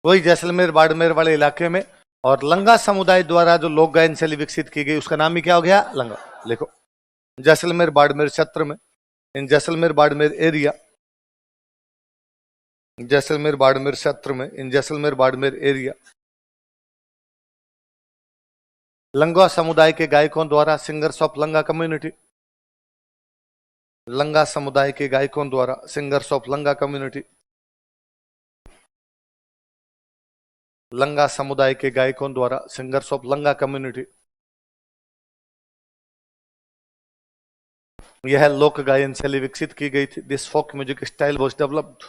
वही जैसलमेर बाड़मेर वाले इलाके में, और लंगा समुदाय द्वारा जो लोक गायन शैली विकसित की गई उसका नाम ही क्या हो गया, लंगा। लिखो, जैसलमेर बाड़मेर क्षेत्र में, इन जैसलमेर बाड़मेर एरिया, जैसलमेर बाड़मेर क्षेत्र में, इन जैसलमेर बाड़मेर एरिया, लंगा समुदाय के गायकों द्वारा, सिंगर्स ऑफ लंगा कम्युनिटी, लंगा समुदाय के गायकों द्वारा, सिंगर्स ऑफ लंगा कम्युनिटी, लंगा समुदाय के गायकों द्वारा, सिंगर्स ऑफ लंगा कम्युनिटी। यह लोक गायन शैली विकसित की गई थी। This folk music style was developed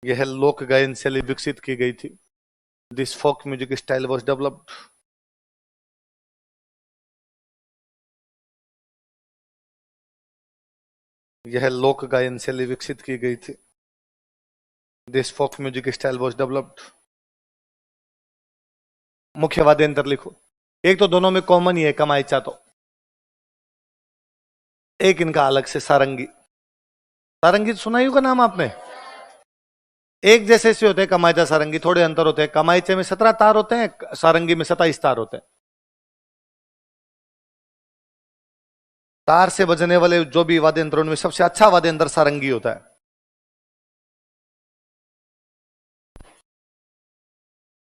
यह लोक गायन शैली विकसित की गई थी। This folk music style was developed. यह लोक गायन शैली विकसित की गई थी। This folk music style was developed. मुख्य वाद्य यंत्र लिखो। एक तो दोनों में कॉमन ही है कमाईचा, तो एक इनका अलग से सारंगी। सारंगी सुना ही होगा नाम आपने। एक जैसे से होते हैं कमाईचा सारंगी, थोड़े अंतर होते हैं। कमाईचे में 17 तार होते हैं, सारंगी में 27 तार होते हैं। तार से बजने वाले जो भी वाद्य यंत्र, उनमें सबसे अच्छा वाद्य यंत्र सारंगी होता है।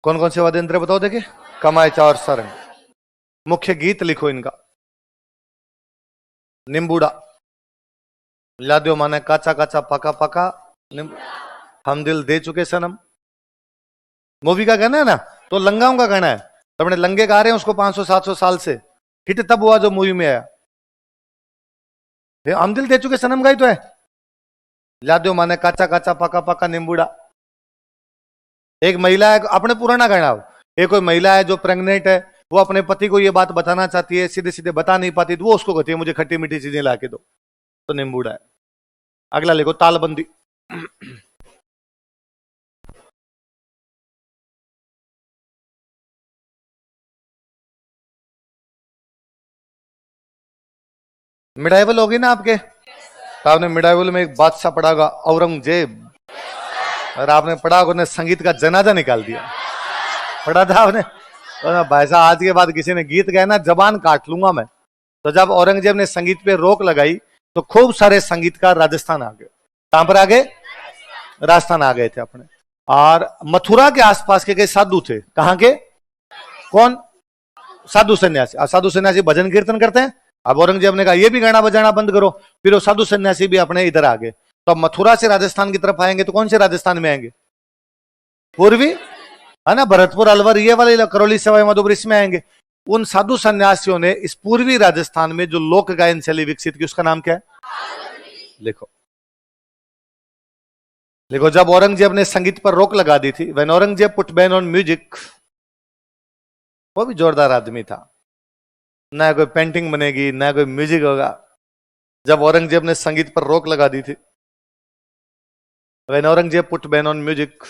कौन कौन से वाद्य यंत्र बताओ देखिए। कमाईचा और सारंगी। मुख्य गीत लिखो इनका। निम्बूडा, लाद्यो माने काचा काचा पका पका, हम दिल दे चुके सनम। मूवी का गाना है ना, तो लंगाओं का गाना है। तो अपने लंगे गा रहे हैं उसको 500-700 साल से। हिट तब हुआ जो मूवी में आया। हम दिल दे चुके सनम गाई तो है। लाद्यो माने काचा काचा पका पका निम्बूडा। एक महिला है, अपने पुराना गाना। एक कोई महिला है जो प्रेग्नेंट है, वो अपने पति को ये बात बताना चाहती है, सीधे सीधे बता नहीं पाती, तो वो उसको कहती है मुझे खट्टी मीठी चीजें ला के दो, तो निम्बूडा है। अगला लिखो तालबंदी। मिडाइवल होगी ना आपके, तो आपने मिडाइवल में एक बादशाह पढ़ा होगा, औरंगजेब। और आपने पढ़ा होगा, उन्हें संगीत का जनाजा निकाल दिया। पढ़ा था आपने। तो भाई साहब आज के बाद किसी ने गीत गाया ना, जबान काट लूंगा मैं। तो जब औरंगजेब ने संगीत पे रोक लगाई, तो खूब सारे संगीतकार राजस्थान आ गए। कहां पर आ गए? राजस्थान आ गए थे अपने। और मथुरा के आसपास के कई साधु थे। कहां के? कौन? साधु सन्यासी। साधु सन्यासी भजन कीर्तन करते हैं। अब औरंगजेब ने कहा ये भी गाना बजाना बंद करो, फिर वो साधु सन्यासी भी अपने इधर आ गए। तो अब मथुरा से राजस्थान की तरफ आएंगे, तो कौन से राजस्थान में आएंगे? पूर्वी, है ना, भरतपुर अलवर ये वाले, करौली सवाई माधोपुर, इसमें आएंगे। उन साधु सन्यासियों ने इस पूर्वी राजस्थान में जो लोक गायन शैली विकसित की, उसका नाम क्या है? लिखो। देखो, जब औरंगजेब ने संगीत पर रोक लगा दी थी, when Aurangzeb put ban on music, वो भी जोरदार आदमी था। ना कोई पेंटिंग बनेगी, ना कोई म्यूजिक होगा। जब औरंगजेब ने संगीत पर रोक लगा दी थी, when Aurangzeb put ban on music,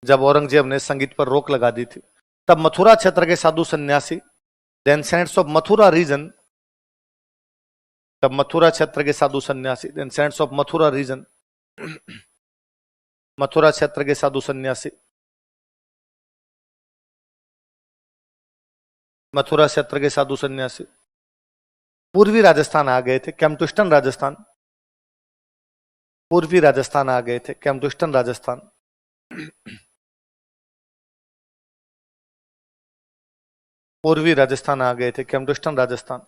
जब औरंगजेब ने संगीत पर रोक लगा दी थी, तब मथुरा क्षेत्र के साधु सन्यासी, then saints of Mathura region, तब मथुरा क्षेत्र के साधु सन्यासी, then saints of Mathura region, Mathura क्षेत्र के साधु सन्यासी, मथुरा क्षेत्र के साधु सन्यासी पूर्वी राजस्थान आ गए थे, कैम्पटूस्टन राजस्थान। पूर्वी राजस्थान आ गए थे, कैम्पटूस्टन राजस्थान। पूर्वी राजस्थान आ गए थे, कैम्पटूस्टन राजस्थान।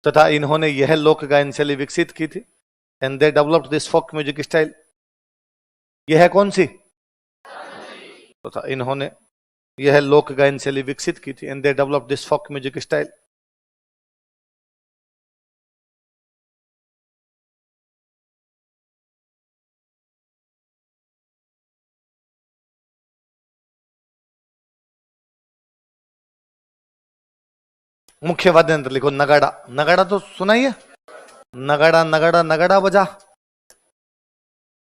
तथा इन्होंने यह लोक गायन शैली विकसित की थी। And they developed this folk music style. यह है कौन सी? तथा इन्होंने यह लोक गायन शैली विकसित की थी। And they developed this folk music style. मुख्य वाद्य यंत्र लिखो। नगाड़ा। नगाड़ा तो सुना ही है। नगाड़ा नगाड़ा नगाड़ा बजा।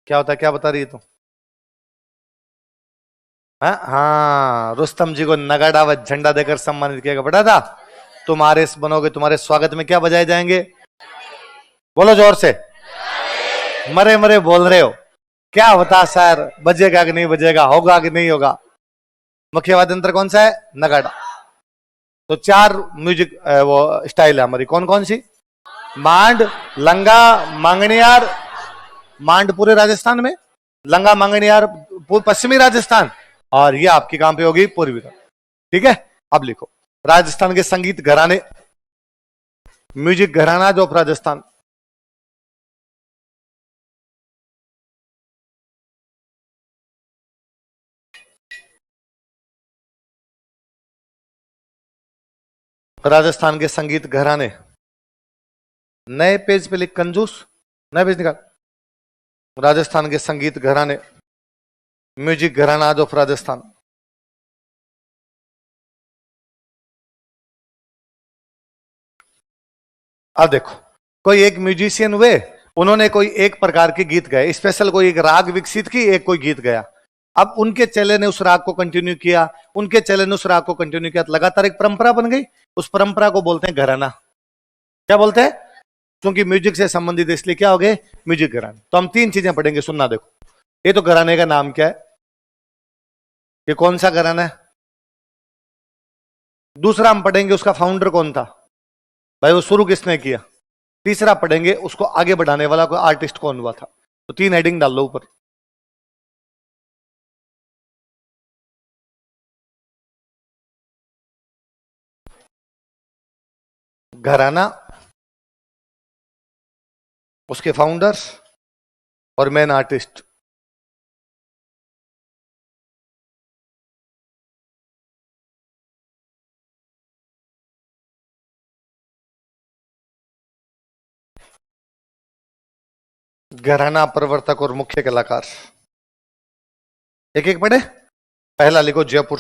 क्या होता है, क्या बता रही है तू? हाँ, रुस्तम जी को नगाड़ा व झंडा देकर सम्मानित किया गया। पता था? तुम्हारे बनोगे, तुम्हारे स्वागत में क्या बजाए जाएंगे? बोलो जोर से। मरे मरे बोल रहे हो। क्या बता सर, बजेगा कि नहीं बजेगा, होगा कि नहीं होगा? मुख्य वाद्य यंत्र कौन सा है? नगाड़ा। तो 4 म्यूजिक वो स्टाइल है हमारी। कौन कौन सी? मांड, लंगा, मांगणियार। मांड पूरे राजस्थान में, लंगा मांगणियार पश्चिमी राजस्थान, और ये आपकी कहां पे होगी? पूर्वी। ठीक है, अब लिखो। राजस्थान के संगीत घराने, म्यूजिक घराना जो राजस्थान। राजस्थान के संगीत घराने। नए पेज पे लिख कंजूस। नए पेज निकाल। राजस्थान के संगीत घराने, म्यूजिक घराना ऑफ राजस्थान। अब देखो, कोई एक म्यूजिशियन हुए, उन्होंने कोई एक प्रकार के गीत गाए, स्पेशल कोई एक राग विकसित की, एक कोई गीत गाया। अब उनके चेले ने उस राग को कंटिन्यू किया, उनके चेले ने उस राग को कंटिन्यू किया, तो लगातार एक परंपरा बन गई। उस परंपरा को बोलते हैं घराना। क्या बोलते हैं? क्योंकि म्यूजिक से संबंधित, इसलिए क्या हो गए? म्यूजिक घराने। तो हम तीन चीजें पढ़ेंगे, सुनना। देखो, ये तो घराने का नाम क्या है, ये कौन सा घराना है। दूसरा हम पढ़ेंगे उसका फाउंडर कौन था, भाई वो शुरू किसने किया। तीसरा पढ़ेंगे उसको आगे बढ़ाने वाला कोई आर्टिस्ट कौन हुआ था। तो तीन हेडिंग डाल लो ऊपर। घराना, उसके फाउंडर्स और मेन आर्टिस्ट। घराना, प्रवर्तक और मुख्य कलाकार। एक एक पढ़े। पहला लिखो जयपुर।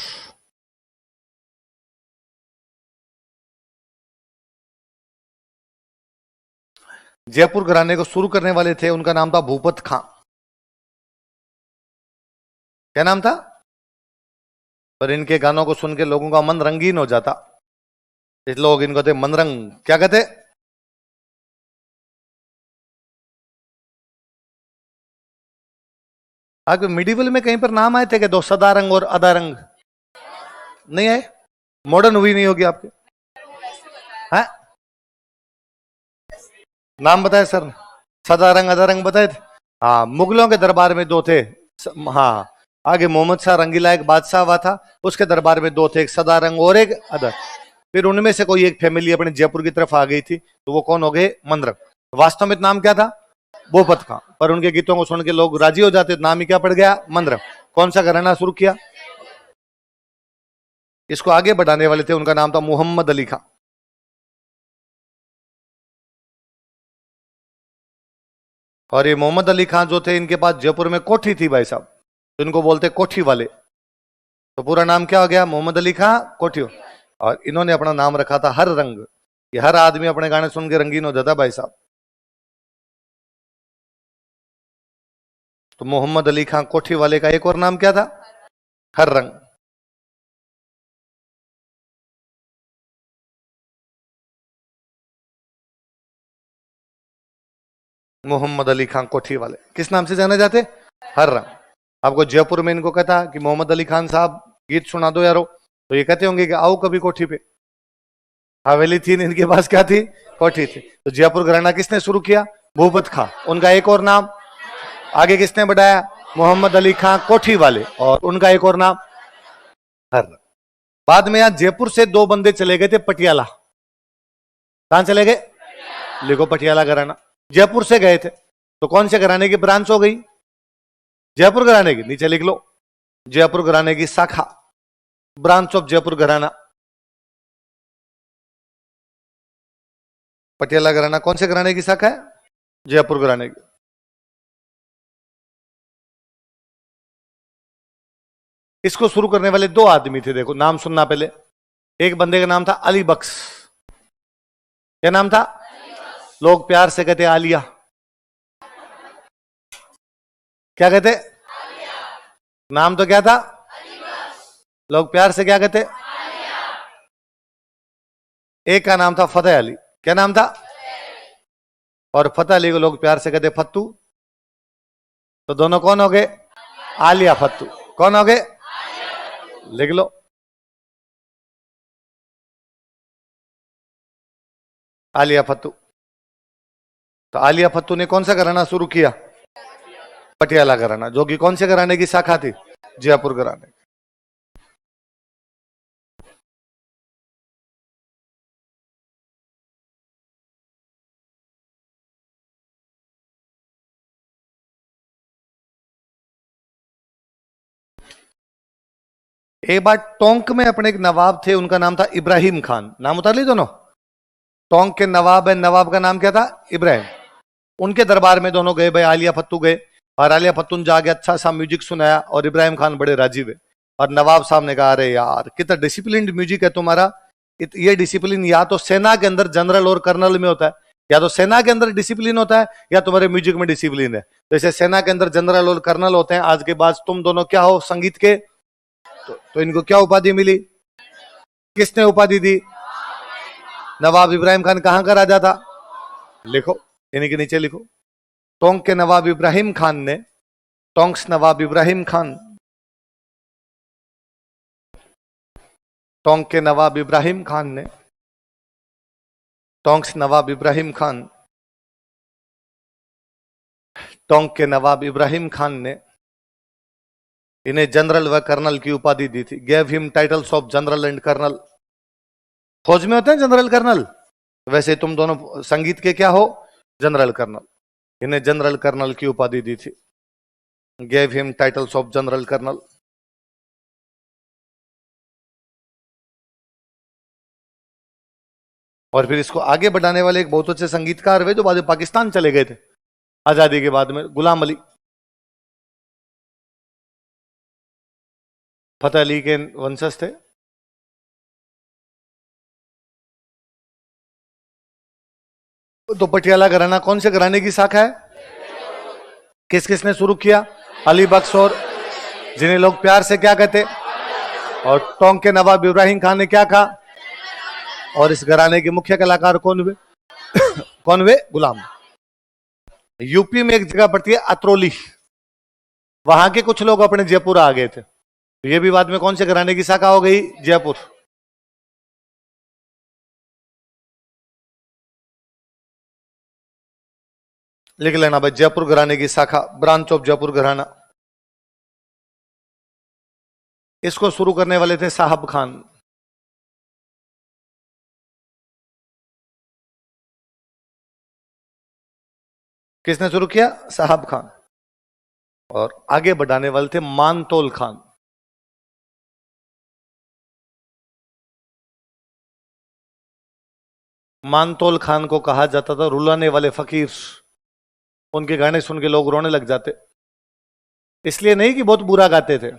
जयपुर घराने को शुरू करने वाले थे, उनका नाम था भूपत खां। क्या नाम था? पर इनके गानों को सुन के लोगों का मन रंगीन हो जाता, इस लोग इनको कहते मनरंग। क्या कहते? आपके मिडिवल में कहीं पर नाम आए थे क्या, दो सदारंग और अदारंग? नहीं आए? मॉडर्न हुई नहीं होगी आपके? है? नाम बताए सर ने? सदारंग अदारंग बताए थे। हाँ, मुगलों के दरबार में दो थे। हाँ, आगे मोहम्मद शाह रंगीला एक बादशाह हुआ था, उसके दरबार में दो थे, एक सदारंग और एक अदर। फिर उनमें से कोई एक फैमिली अपने जयपुर की तरफ आ गई थी, तो वो कौन हो गए? मनरंग। वास्तव में नाम क्या था? भूपत खां। पर उनके गीतों को सुन के लोग राजी हो जाते, नाम ही क्या पड़ गया? मनरंग। कौन सा घराना शुरू किया? इसको आगे बढ़ाने वाले थे, उनका नाम था मोहम्मद अली खां। और ये मोहम्मद अली खां जो थे, इनके पास जयपुर में कोठी थी भाई साहब, तो इनको बोलते कोठी वाले। तो पूरा नाम क्या हो गया? मोहम्मद अली खां कोठी। और इन्होंने अपना नाम रखा था हर रंग। ये हर आदमी अपने गाने सुन के रंगीन हो जाता भाई साहब। तो मोहम्मद अली खां कोठी वाले का एक और नाम क्या था? हर रंग। मोहम्मद अली खां कोठी वाले किस नाम से जाने जाते? हर रंग। आपको जयपुर में इनको कहता कि मोहम्मद अली खान साहब गीत सुना दो यारो, तो ये कहते होंगे कि आओ कभी कोठी पे। हवेली थी, इनके पास क्या थी? कोठी थी। तो जयपुर घराना किसने शुरू किया? भूपत खां। उनका एक और नाम आगे किसने बढ़ाया? मोहम्मद अली खां कोठी वाले। और उनका एक और नाम हर रंग। बाद में यहां जयपुर से दो बंदे चले गए थे पटियाला। कहां चले गए? लिखो पटियाला घराना। जयपुर से गए थे, तो कौन से घराने की ब्रांच हो गई? जयपुर घराने की। नीचे लिख लो, जयपुर घराने की शाखा, ब्रांच ऑफ जयपुर घराना। पटियाला घराना कौन से घराने की शाखा है? जयपुर घराने की। इसको शुरू करने वाले दो आदमी थे, देखो नाम सुनना पहले। एक बंदे का नाम था अली बख्श। क्या नाम था? लोग प्यार से कहते आलिया। क्या कहते? नाम तो क्या था? लोग प्यार से क्या कहते? एक का नाम था फतेह अली। क्या नाम था? और फतेह अली को लोग प्यार से कहते फत्तू। तो दोनों कौन हो गए? आलिया फत्तू। कौन हो गए? लिख लो, आलिया फत्तू। तो आलिया फत्तू ने कौन सा घराना शुरू किया? पटियाला घराना, जो कि कौन से घराने की शाखा थी? जयपुर घराने। एक बार टोंक में अपने एक नवाब थे, उनका नाम था इब्राहिम खान। नाम उतार ली दोनों? टोंक के नवाब है, नवाब का नाम क्या था? इब्राहिम। उनके दरबार में दोनों गए, भाई आलिया फत्तू गए। और आलिया पत्तून जाके अच्छा सा म्यूजिक सुनाया और इब्राहिम खान बड़े राजी हुए। और नवाब साहब ने कहा अरे यार कितना डिसिप्लिन म्यूजिक है तुम्हारा। ये डिसिप्लिन या तो सेना के अंदर जनरल और कर्नल में होता है, या तो सेना के अंदर डिसिप्लिन होता है, या तुम्हारे म्यूजिक में डिसिप्लिन है। जैसे सेना के अंदर जनरल और कर्नल होते हैं, आज के बाद तुम दोनों क्या हो संगीत के, तो इनको क्या उपाधि मिली, किसने उपाधि दी? नवाब इब्राहिम खान कहां का राजा था? लिखो, इन्हीं के नीचे लिखो। टोंक के नवाब इब्राहिम खान ने, टोंक्स नवाब इब्राहिम खान, टोंक के नवाब इब्राहिम खान ने, टोंक्स नवाब इब्राहिम खान, टोंक के नवाब इब्राहिम खान ने इन्हें जनरल व कर्नल की उपाधि दी थी। Gave him titles of general and colonel. फौज में होते हैं जनरल कर्नल, वैसे तुम दोनों संगीत के क्या हो? General colonel. इन्हें जनरल कर्नल की उपाधि दी थी। Gave him titles of general colonel. और फिर इसको आगे बढ़ाने वाले एक बहुत अच्छे संगीतकार हुए जो बाद में पाकिस्तान चले गए थे आजादी के बाद में, गुलाम अली। फतेह अली के वंशज थे। तो पटियाला घराना कौन से घराने की शाखा है? किस किसने शुरू किया? अली बख्श, और जिन्हें लोग प्यार से क्या कहते? और टोंक के नवाब इब्राहिम खान ने क्या कहा? और इस घराने के मुख्य कलाकार कौन हुए? कौन हुए? गुलाम। यूपी में एक जगह पड़ती है अतरौली, वहां के कुछ लोग अपने जयपुर आ गए थे। तो ये भी बाद में कौन से घराने की शाखा हो गई? जयपुर। लिख लेना भाई, जयपुर घराने की शाखा, ब्रांच ऑफ जयपुर घराना। इसको शुरू करने वाले थे साहब खान। किसने शुरू किया? साहब खान। और आगे बढ़ाने वाले थे मानतोल खान। मानतोल खान को कहा जाता था रुलाने वाले फकीर। उनके गाने सुन के लोग रोने लग जाते, इसलिए नहीं कि बहुत बुरा गाते थे,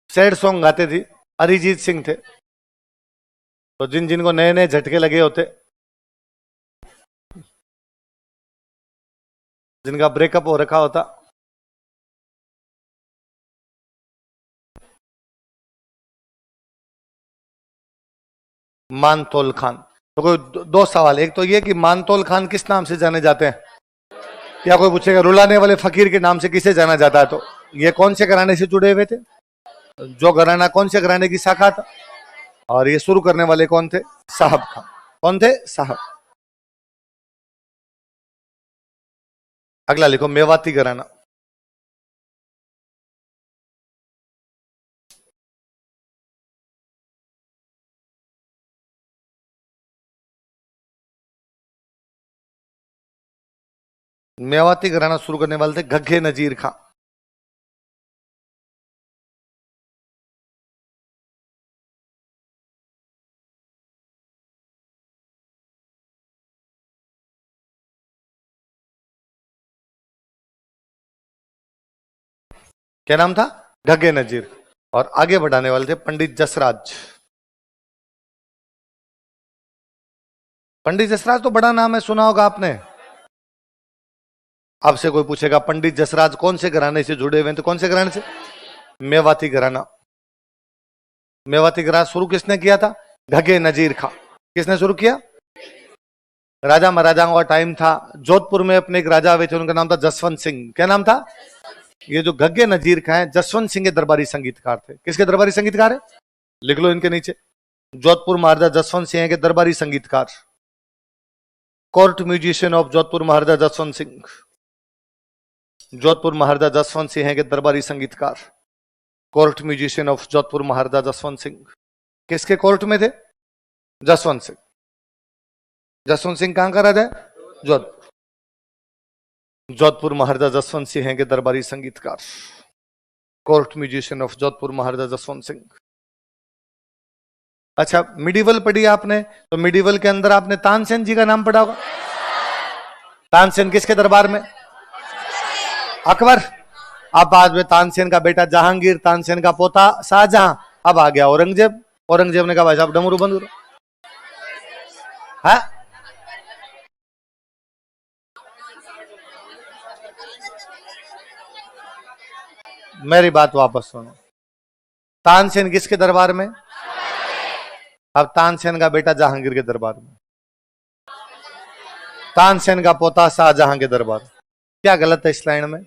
सैड सॉन्ग गाते थे। अरिजीत सिंह थे। तो जिन जिनको नए नए झटके लगे होते, जिनका ब्रेकअप हो रखा होता, मानतोल खान। तो कोई दो सवाल, एक तो ये कि मानतोल खान किस नाम से जाने जाते हैं, या कोई पूछेगा रुलाने वाले फकीर के नाम से किसे जाना जाता है। तो ये कौन से घराने से जुड़े हुए थे? जो घराना कौन से घराने की शाखा था? और ये शुरू करने वाले कौन थे? साहब खान। कौन थे? साहब। अगला लिखो, मेवाती घराना। मेवाती घराना शुरू करने वाले थे घग्गे नजीर खां। क्या नाम था? घग्गे नजीर। और आगे बढ़ाने वाले थे पंडित जसराज। पंडित जसराज तो बड़ा नाम है, सुना होगा आपने। आपसे कोई पूछेगा पंडित जसराज कौन से घराने से जुड़े हुए हैं, तो कौन से घराने से? मेवाती घराना। मेवाती घराना शुरू किसने किया था? घग्गे नजीर खां। किसने शुरू किया? राजा महाराजाओं का टाइम था। जोधपुर में अपने एक राजा हुए थे, उनका नाम था जसवंत सिंह। क्या नाम था? ये जो घग्गे नजीर खां है, जसवंत सिंह के दरबारी संगीतकार थे। किसके दरबारी संगीतकार है? लिख लो इनके नीचे, जोधपुर महाराजा जसवंत सिंह के दरबारी संगीतकार। कोर्ट म्यूजिशियन ऑफ जोधपुर महाराजा जसवंत सिंह। जोधपुर महाराजा जसवंत सिंह के दरबारी संगीतकार, कोर्ट म्यूजिशियन ऑफ जोधपुर महाराजा जसवंत सिंह। किसके कोर्ट में थे? जसवंत सिंह। जसवंत सिंह कहां का राजा है? जोधपुर। जोधपुर महाराजा जसवंत सिंह के दरबारी संगीतकार, कोर्ट म्यूजिशियन ऑफ जोधपुर महाराजा जसवंत सिंह। अच्छा, मिडिवल पढ़ी आपने, तो मिडिवल के अंदर आपने तानसेन जी का नाम पढ़ा होगा। तानसेन किसके दरबार में? अकबर। अब बाद में तानसेन का बेटा जहांगीर, तानसेन का पोता शाहजहां, अब आ गया औरंगजेब। औरंगजेब ने कहा भाई साहब डमरू बंद करो। है मेरी बात वापस सुनो। तानसेन किसके दरबार में? अब तानसेन का बेटा जहांगीर के दरबार में, तानसेन का पोता शाहजहां के दरबार। क्या गलत है इस लाइन में?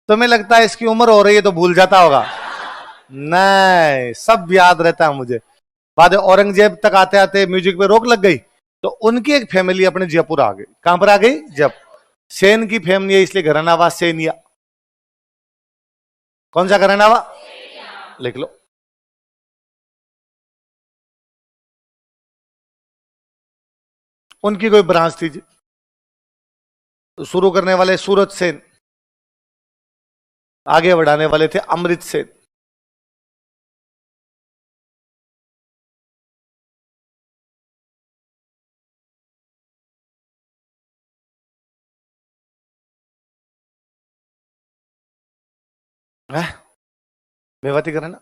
तुम्हें लगता है इसकी उम्र हो रही है तो भूल जाता होगा? नहीं, सब याद रहता है मुझे। बाद औरंगजेब तक आते आते म्यूजिक पे रोक लग गई, तो उनकी एक फैमिली अपने जयपुर आ गई। कहां पर आ गई? जयपुर। सेन की फैमिली है, इसलिए घराना हुआ सेनिया। कौन सा घराना हुआ? लिख लो। उनकी कोई ब्रांच थी जी। शुरू करने वाले सूरज सेन, आगे बढ़ाने वाले थे अमृत सेन। मेवाती घराना,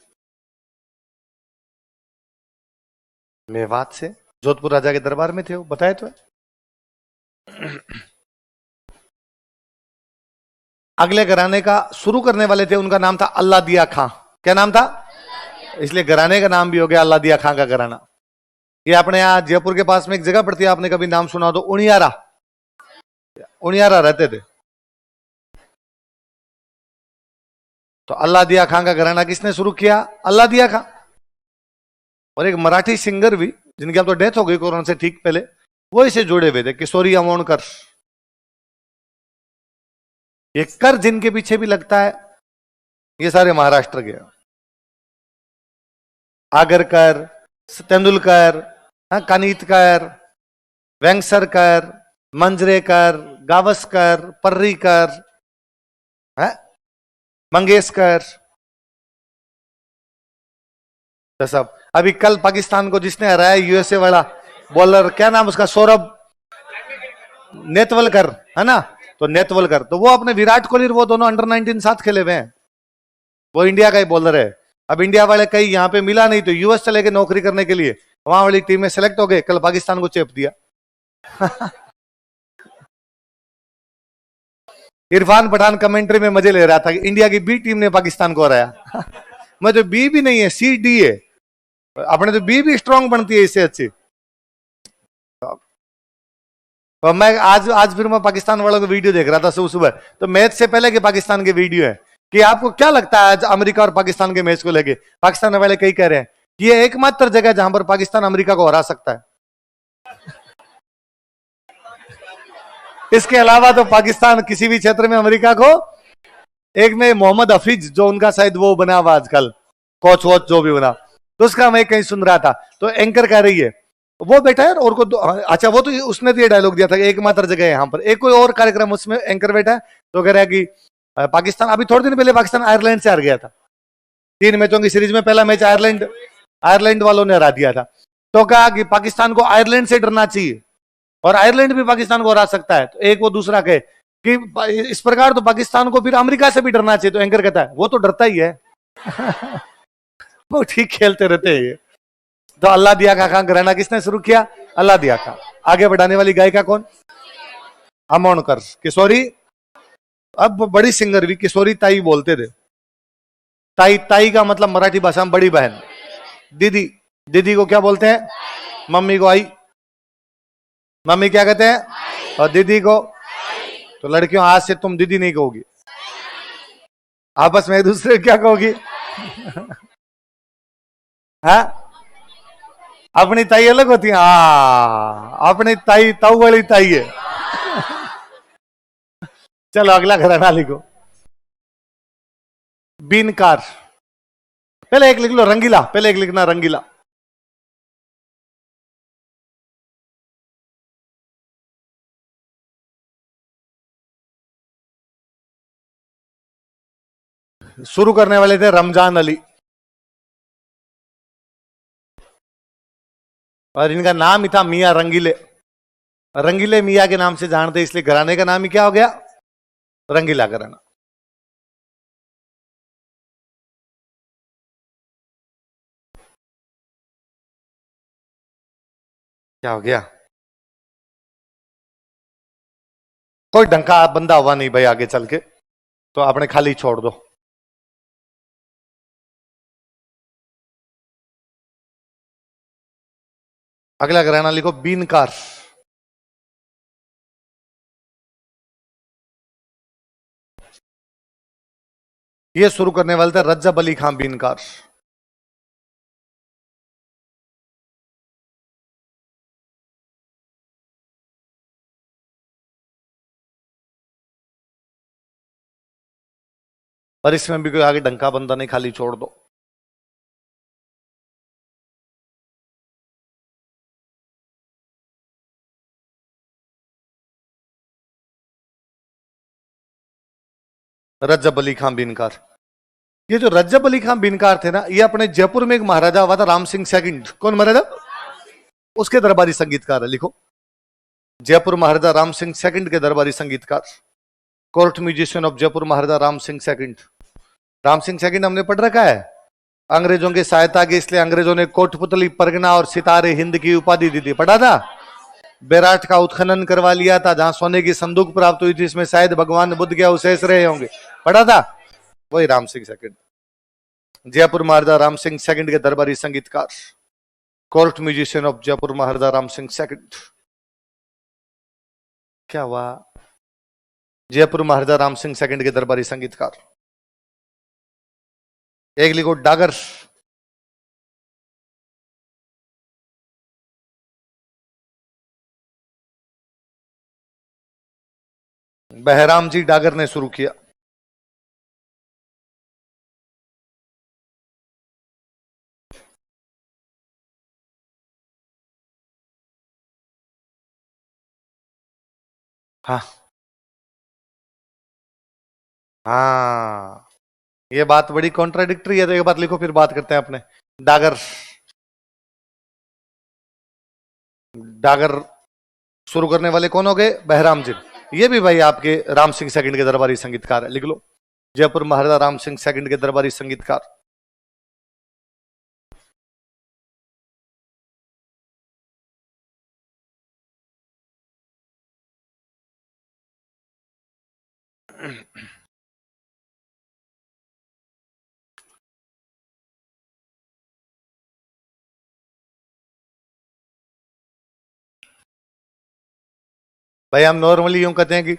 मेवात से जोधपुर राजा के दरबार में थे वो, बताए तो है। अगले घराने का शुरू करने वाले थे, उनका नाम था अल्लाह दिया खां। क्या नाम था? इसलिए घराने का नाम भी हो गया अल्लाह दिया खां का घराना। ये अपने यहाँ जयपुर के पास में एक जगह पड़ती है, आपने कभी नाम सुना हो तो, उनियारा। उनियारा रहते थे। तो अल्लाह दिया खां का घराना किसने शुरू किया? अल्लाह दिया खां। और एक मराठी सिंगर भी, जिनकी अब तो डेथ हो गई कोरोना से ठीक पहले, वो इसे जुड़े हुए थे, किशोरी अमोणकर। ये कर जिनके पीछे भी लगता है, ये सारे महाराष्ट्र के। आगरकर, तेंदुलकर, कानितकर, वेंगसरकर, मंजरेकर, गावस्कर, पर्रीकर, मंगेशकर, तो सब। अभी कल पाकिस्तान को जिसने हराया, यूएसए वाला बॉलर, क्या नाम उसका, सौरभ नेतवलकर, है ना? तो नेतवलकर, तो वो अपने विराट कोहली, वो दोनों अंडर 19 साथ खेले हुए हैं। वो इंडिया का ही बॉलर है। अब इंडिया वाले कहीं यहाँ पे मिला नहीं, तो यूएस चले गए नौकरी करने के लिए, वहां वाली टीम में सेलेक्ट हो गए, कल पाकिस्तान को चेप दिया। इरफान पठान कमेंट्री में मजे ले रहा था कि इंडिया की बी टीम ने पाकिस्तान को हराया। मैं तो बी भी नहीं है, सी डी है। अपने तो बी भी स्ट्रांग बनती है इससे अच्छी। तो मैं आज फिर मैं पाकिस्तान वालों का वीडियो देख रहा था सुबह सुबह, तो मैच से पहले के पाकिस्तान के वीडियो है कि आपको क्या लगता है आज अमेरिका और पाकिस्तान के मैच को लेके? पाकिस्तान वाले कई कह रहे हैं कि ये एकमात्र जगह जहां पर पाकिस्तान अमेरिका को हरा सकता है। इसके अलावा तो पाकिस्तान किसी भी क्षेत्र में अमेरिका को, एक में मोहम्मद हफीज जो उनका शायद वो बना हुआ आजकल कोच वोच जो भी बना, तो उसका मैं कहीं सुन रहा था, तो एंकर कह रही है वो बैठा है और को अच्छा वो तो उसने तो ये डायलॉग दिया था कि एकमात्र जगह है यहाँ पर। एक कोई और कार्यक्रम उसमें एंकर बैठा है, तो कह रहा है कि पाकिस्तान अभी थोड़े दिन पहले पाकिस्तान आयरलैंड से हार गया था 3 मैचों की सीरीज में। पहला मैच आयरलैंड वालों ने हरा दिया था। तो कहा कि पाकिस्तान को आयरलैंड से डरना चाहिए और आयरलैंड भी पाकिस्तान को हरा सकता है। तो एक वो दूसरा कहे कि इस प्रकार तो पाकिस्तान को फिर अमेरिका से भी डरना चाहिए। तो एंकर कहता है वो तो डरता ही है। वो ठीक खेलते रहते हैं ये। तो अल्लाह दिया खां घराना किसने शुरू किया? अल्लाह दिया खां। आगे बढ़ाने वाली गायिका कौन? अमोणकर, किशोरी। अब बड़ी सिंगर भी किशोरी ताई बोलते थे। ताई, ताई का मतलब मराठी भाषा में बड़ी बहन। दीदी, दीदी को क्या बोलते हैं? मम्मी को आई। मम्मी क्या कहते हैं? और दीदी को? तो लड़कियों आज से तुम दीदी नहीं कहोगी, आपस में एक दूसरे क्या कहोगी? हाँ, अपनी ताई अलग होती है। अपनी ताई ताऊ वाली ताई है। चलो अगला घराना लिखो। बीनकार। पहले एक लिख लो रंगीला, पहले एक लिखना रंगीला। शुरू करने वाले थे रमजान अली, और इनका नाम ही था मियां रंगीले। रंगीले मियाँ के नाम से जानते, इसलिए घराने का नाम ही क्या हो गया? रंगीला घराना। क्या हो गया? कोई ढंग का बंदा हुआ नहीं भाई आगे चल के, तो आपने खाली छोड़ दो। अगला घराना लिखो बीनकार। ये शुरू करने वाले थे रज्जब अली खां बीनकार। और इसमें भी कोई आगे ढंग का बंदा नहीं, खाली छोड़ दो। रज्जब अली खां बीनकार। ये जो रज्जब अली खां बीनकार थे ना, ये अपने जयपुर में एक महाराजा हुआ था राम सिंह सेकंड। कौन महाराजा? उसके दरबारी संगीतकार है, लिखो जयपुर महाराजा राम सिंह सेकंड के दरबारी संगीतकार, court musician of Jaipur Maharaja Ram Singh second. Ram Singh second हमने पढ़ रखा है। अंग्रेजों की सहायता की, इसलिए अंग्रेजों ने कोटपुतली, परगना और सितारे हिंद की उपाधि दी थी, पढ़ा था। बेराट का उत्खनन करवा लिया था, जहां सोने की संदूक प्राप्त हुई थी, इसमें शायद भगवान बुद्ध के अवशेष रहे होंगे, पढ़ा था। वही राम सिंह सेकंड, जयपुर महाराजा राम सिंह सेकंड के दरबारी संगीतकार, court musician of Jaipur Maharaja Ram Singh second. क्या हुआ? जयपुर महाराजा राम सिंह सेकंड के दरबारी संगीतकार। एक लिखो डागर। बहराम जी डागर ने शुरू किया। हाँ हाँ, ये बात बड़ी कॉन्ट्राडिक्टरी है, तो एक बात लिखो फिर बात करते हैं अपने। डागर, डागर शुरू करने वाले कौन हो गए? बहराम जी। ये भी भाई आपके राम सिंह सेकंड के दरबारी संगीतकार है, लिख लो जयपुर महाराजा राम सिंह सेकंड के दरबारी संगीतकार। भाई हम नॉर्मली यूं कहते हैं कि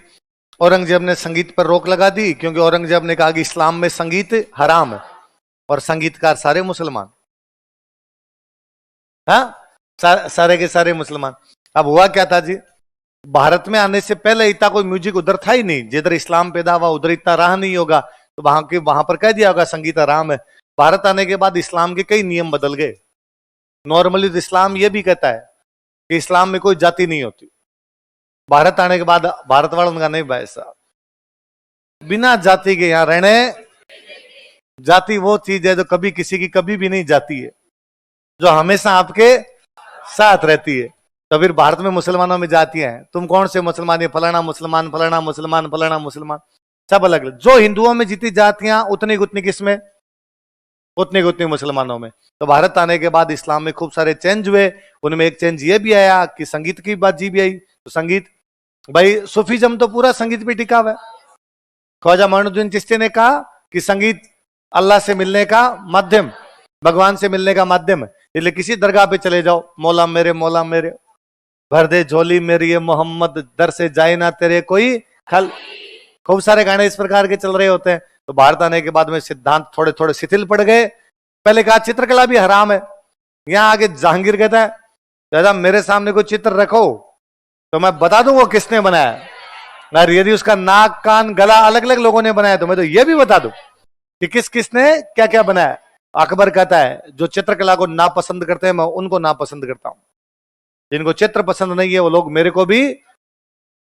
औरंगजेब ने संगीत पर रोक लगा दी, क्योंकि औरंगजेब ने कहा कि इस्लाम में संगीत हराम है और संगीतकार सारे मुसलमान। हाँ, सारे के सारे मुसलमान। अब हुआ क्या था जी, भारत में आने से पहले इतना कोई म्यूजिक उधर था ही नहीं, जिधर इस्लाम पैदा हुआ उधर इतना रहा नहीं होगा, तो वहां पर कह दिया होगा संगीत हराम है। भारत आने के बाद इस्लाम के कई नियम बदल गए। नॉर्मली तो इस्लाम ये भी कहता है कि इस्लाम में कोई जाति नहीं होती। भारत आने के बाद भारत वालों का नहीं भाई साहब, बिना जाति के यहां रहने। जाति वो चीज है जो कभी किसी की कभी भी नहीं जाती है, जो हमेशा आपके साथ रहती है। तो फिर भारत में मुसलमानों में जातियां हैं, तुम कौन से मुसलमान? ये फलाना मुसलमान, फलाना मुसलमान, फलाना मुसलमान, सब अलग अलग। जो हिंदुओं में जितनी जातियां उतनी उतनी किसमें? उतनी उतनी मुसलमानों में। तो भारत आने के बाद इस्लाम में खूब सारे चेंज हुए। उनमें एक चेंज ये भी आया कि संगीत की बाजी भी आई। तो संगीत, भाई सूफीज्म तो पूरा संगीत पे टिका हुआ है। ख्वाजा मोइनुद्दीन चिश्ती ने कहा कि संगीत अल्लाह से मिलने का माध्यम, भगवान से मिलने का माध्यम है। इसलिए किसी दरगाह पे चले जाओ, मौला मेरे भर दे झोली मेरी ये मोहम्मद, दर से जाए ना तेरे कोई खल। खूब सारे गाने इस प्रकार के चल रहे होते हैं। तो भारत आने के बाद में सिद्धांत थोड़े थोड़े शिथिल पड़ गए। पहले कहा चित्रकला भी हराम है, यहां आगे जहांगीर कहता है दादा मेरे सामने कोई चित्र रखो तो मैं बता दूं वो किसने बनाया, और यदि उसका नाक कान गला अलग अलग लोगों ने बनाया तो मैं तो ये भी बता दूं कि किस किसने क्या क्या बनाया। अकबर कहता है जो चित्रकला को नापसंद करते हैं मैं उनको नापसंद करता हूं, जिनको चित्र पसंद नहीं है वो लोग मेरे को भी।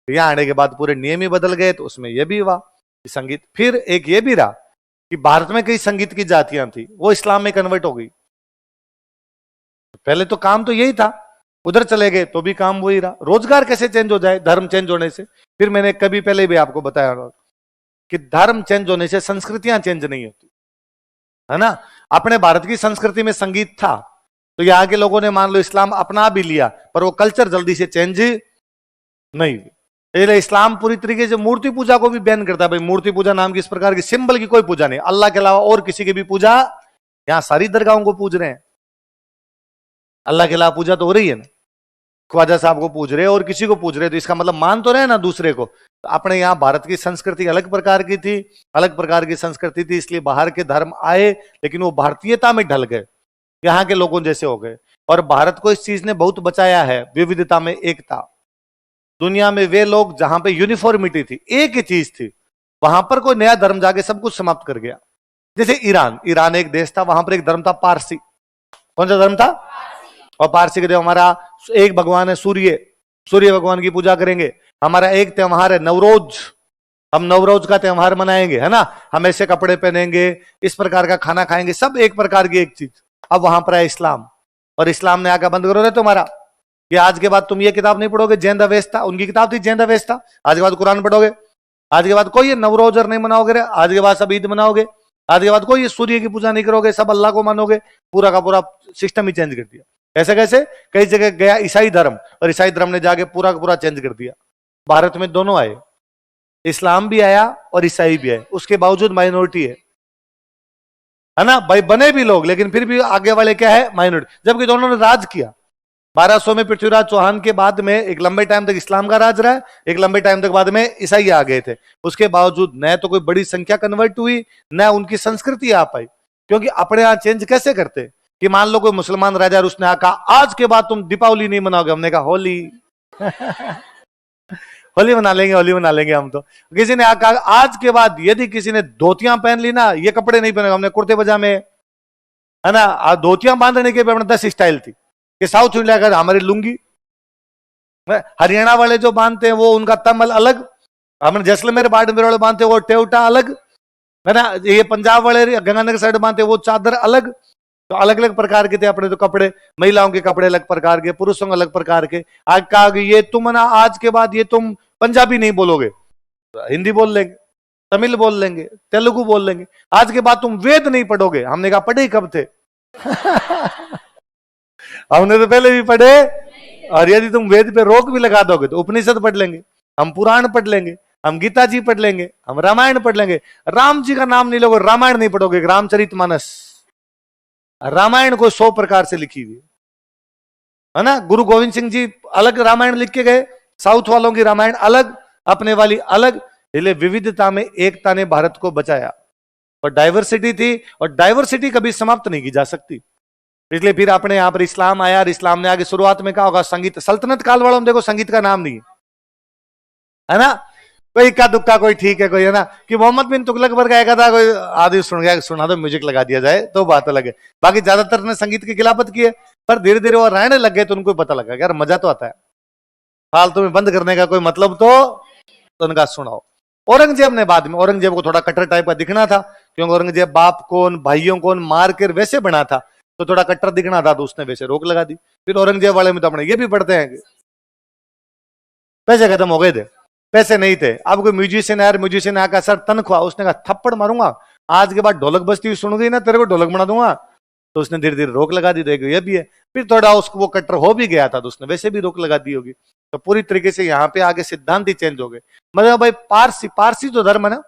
यहां आने के बाद पूरे नियम ही बदल गए। तो उसमें यह भी हुआ कि संगीत, फिर एक ये भी रहा कि भारत में कई संगीत की जातियां थी, वो इस्लाम में कन्वर्ट हो गई। पहले तो काम तो यही था उधर चले गए तो भी काम वही रहा। रोजगार कैसे चेंज हो जाए धर्म चेंज होने से? फिर मैंने कभी पहले भी आपको बताया कि धर्म चेंज होने से संस्कृतियां चेंज नहीं होती, है ना। अपने भारत की संस्कृति में संगीत था, तो यहाँ के लोगों ने मान लो इस्लाम अपना भी लिया, पर वो कल्चर जल्दी से चेंज नहीं हुई। इसलिए इस्लाम पूरी तरीके से मूर्ति पूजा को भी बैन करता है। भाई मूर्ति पूजा नाम की इस प्रकार की सिंबल की कोई पूजा नहीं, अल्लाह के अलावा और किसी की भी पूजा, यहां सारी दरगाहों को पूज रहे हैं, अल्लाह के अलावा पूजा तो हो रही है ना। ख्वाजा साहब को पूज रहे और किसी को पूज रहे, तो इसका मतलब मान तो रहे ना दूसरे को। तो अपने यहाँ भारत की संस्कृति अलग प्रकार की थी, अलग प्रकार की संस्कृति थी, इसलिए बाहर के धर्म आए, लेकिन वो भारतीयता में ढल गए, यहाँ के लोगों जैसे हो गए। और भारत को इस चीज ने बहुत बचाया है, विविधता में एकता। दुनिया में वे लोग जहां पे यूनिफॉर्मिटी थी, एक ही चीज थी, वहां पर कोई नया धर्म जाके सब कुछ समाप्त कर गया। जैसे ईरान, ईरान एक देश था, वहां पर एक धर्म था पारसी। कौन सा धर्म था? और पारसी के देव हमारा एक भगवान है सूर्य, सूर्य भगवान की पूजा करेंगे। हमारा एक त्योहार है नवरोज, हम नवरोज का त्योहार मनाएंगे, है ना। हम ऐसे कपड़े पहनेंगे, इस प्रकार का खाना खाएंगे, सब एक प्रकार की एक चीज। अब वहां पर है इस्लाम, और इस्लाम ने आकर बंद करो रे तुम्हारा, कि आज के बाद तुम ये किताब नहीं पढ़ोगे, जैन अवेस्ता, उनकी किताब थी जैन अवेस्ता, आज के बाद कुरान पढ़ोगे, आज के बाद कोई ये नवरोज नहीं मनाओगे, आज के बाद सब ईद मनाओगे, आज के बाद कोई ये सूर्य की पूजा नहीं करोगे, सब अल्लाह को मानोगे। पूरा का पूरा सिस्टम ही चेंज कर दिया। ऐसे कैसे? कई जगह गया ईसाई धर्म, और ईसाई धर्म ने जाके पूरा का पूरा चेंज कर दिया। भारत में दोनों आए, इस्लाम भी आया और ईसाई भी आए, उसके बावजूद माइनॉरिटी है ना भाई। बने भी लोग, लेकिन फिर भी आगे वाले क्या है? माइनॉरिटी। जबकि दोनों ने राज किया। 1200 में पृथ्वीराज चौहान के बाद में एक लंबे टाइम तक इस्लाम का राज रहा, एक लंबे टाइम तक बाद में ईसाई आ गए थे। उसके बावजूद न तो कोई बड़ी संख्या कन्वर्ट हुई, न उनकी संस्कृति आ पाई। क्योंकि अपने यहां चेंज कैसे करते कि मान लो कोई मुसलमान राजा और उसने कहा आज के बाद तुम दीपावली नहीं मनाओगे, हमने कहा होली होली मना लेंगे, होली मना लेंगे हम तो। किसी ने कहा आज के बाद यदि किसी ने धोतियां पहन ली ना, ये कपड़े नहीं पहने, हमने कुर्ते पजामे, है ना। धोतियां बांधने के अपने 10 स्टाइल थी कि साउथ इंडिया का हमारी लुंगी, हरियाणा वाले जो बांधते हैं वो उनका तमल अलग, हमने जैसलमेर बाड़मेर वाले बांधते हैं वो टेवटा अलग, है ना। ये पंजाब वाले गंगानगर साइड बांधते हैं वो चादर अलग। तो अलग अलग प्रकार के थे अपने तो कपड़े। महिलाओं के कपड़े अलग प्रकार के, पुरुषों के अलग प्रकार के। आज कहा कि ये तुम ना आज के बाद ये तुम पंजाबी नहीं बोलोगे, हिंदी बोल लेंगे, तमिल बोल लेंगे, तेलुगु बोल लेंगे। आज के बाद तुम वेद नहीं पढ़ोगे, हमने कहा पढ़े ही कब थे हमने तो पहले भी पढ़े। और यदि तुम वेद पे रोक भी लगा दोगे तो उपनिषद पढ़ लेंगे, हम पुराण पढ़ लेंगे, हम गीता जी पढ़ लेंगे, हम रामायण पढ़ लेंगे। राम जी का नाम नहीं लोगे, रामायण नहीं पढ़ोगे, रामचरितमानस। रामायण को 100 प्रकार से लिखी हुई है ना। गुरु गोविंद सिंह जी अलग रामायण लिख के गए, साउथ वालों की रामायण अलग, अपने वाली अलग। इसलिए विविधता में एकता ने भारत को बचाया, और डाइवर्सिटी थी, और डाइवर्सिटी कभी समाप्त नहीं की जा सकती। इसलिए फिर अपने यहां पर इस्लाम आया, और इस्लाम ने आगे शुरुआत में कहा होगा संगीत, सल्तनत काल वालों में देखो संगीत का नाम नहीं है ना। कोई इक्का दुक्का कोई ठीक है, कोई है ना, कि मोहम्मद बिन तुगलक वर्ग आएगा था, कोई आदि सुन गया, सुना दो म्यूजिक लगा दिया जाए तो बात अलग है। बाकी ज्यादातर ने संगीत की खिलाफत की है, पर धीरे धीरे वो रहने लग गए तो उनको पता लगा यार मजा तो आता है, फालतू में बंद करने का कोई मतलब तो उनका सुनाओ। औरंगजेब ने बाद में, औरंगजेब को थोड़ा कट्टर टाइप का दिखना था, क्योंकि औरंगजेब बाप को भाइयों को मार कर वैसे बना था, तो थोड़ा कट्टर दिखना था, तो उसने वैसे रोक लगा दी। फिर औरंगजेब वाले में तो अपने ये भी पढ़ते हैं कि पैसे खत्म हो गए थे, पैसे नहीं थे। अब कोई म्यूजिशियन यार, म्यूजिशियन आकर सर तनख्वाह, उसने कहा थप्पड़ मारूंगा, आज के बाद ढोलक बजती हुई सुन गई ना तेरे को ढोलक बना दूंगा। तो उसने धीरे धीरे रोक लगा दी, देखो ये भी है। फिर थोड़ा उसको वो कट्टर हो भी गया था, तो उसने वैसे भी रोक लगा दी होगी। तो पूरी तरीके से यहाँ पे आगे सिद्धांत ही चेंज हो गए। मतलब भाई पारसी, पारसी जो धर्म है ना,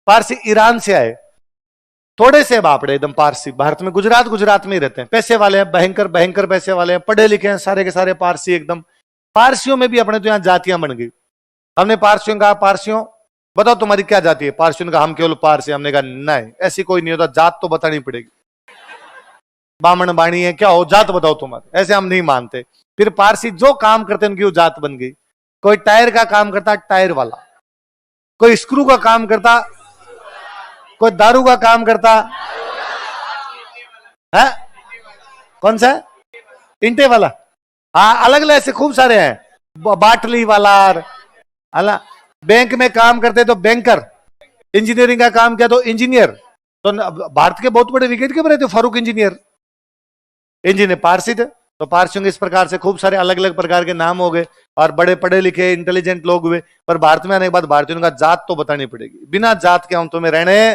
पारसी ईरान से आए, थोड़े से बापड़े एकदम पारसी, भारत में गुजरात गुजरात में ही रहते हैं, पैसे वाले हैं, भयंकर भयंकर पैसे वाले हैं, पढ़े लिखे हैं, सारे के सारे पारसी एकदम। पारसियों में भी अपने तो यहाँ जातियां बन गई। हमने पारसियों कहा, पारसियों बताओ तुम्हारी क्या जाति है? पारसियों ने कहा हम केवल पारसी। हमने कहा नहीं, ऐसी कोई नहीं होता, जात तो बतानी पड़ेगी। बामण बाणी है क्या हो, जात बताओ तुम्हारे, ऐसे हम नहीं मानते। फिर पारसी जो काम करते हैं उनकी वो जात बन गई। कोई टायर का काम करता, टायर वाला, कोई स्क्रू का काम करता, कोई दारू का काम करता है, कौन सा इंटे वाला, हाँ अलग अलग ऐसे खूब सारे हैं, बाटली वाला, अला बैंक में काम करते तो बैंकर, इंजीनियरिंग का काम किया तो इंजीनियर। तो भारत के बहुत बड़े विकेट कीपर थे फारूक इंजीनियर, इंजीनियर पारसी थे। तो पारसियों के इस प्रकार से खूब सारे अलग अलग प्रकार के नाम हो गए और बड़े पढ़े लिखे इंटेलिजेंट लोग हुए। पर भारत में आने के बाद भारतीयों का जात तो बतानी पड़ेगी, बिना जात के हम तुम्हें रहने।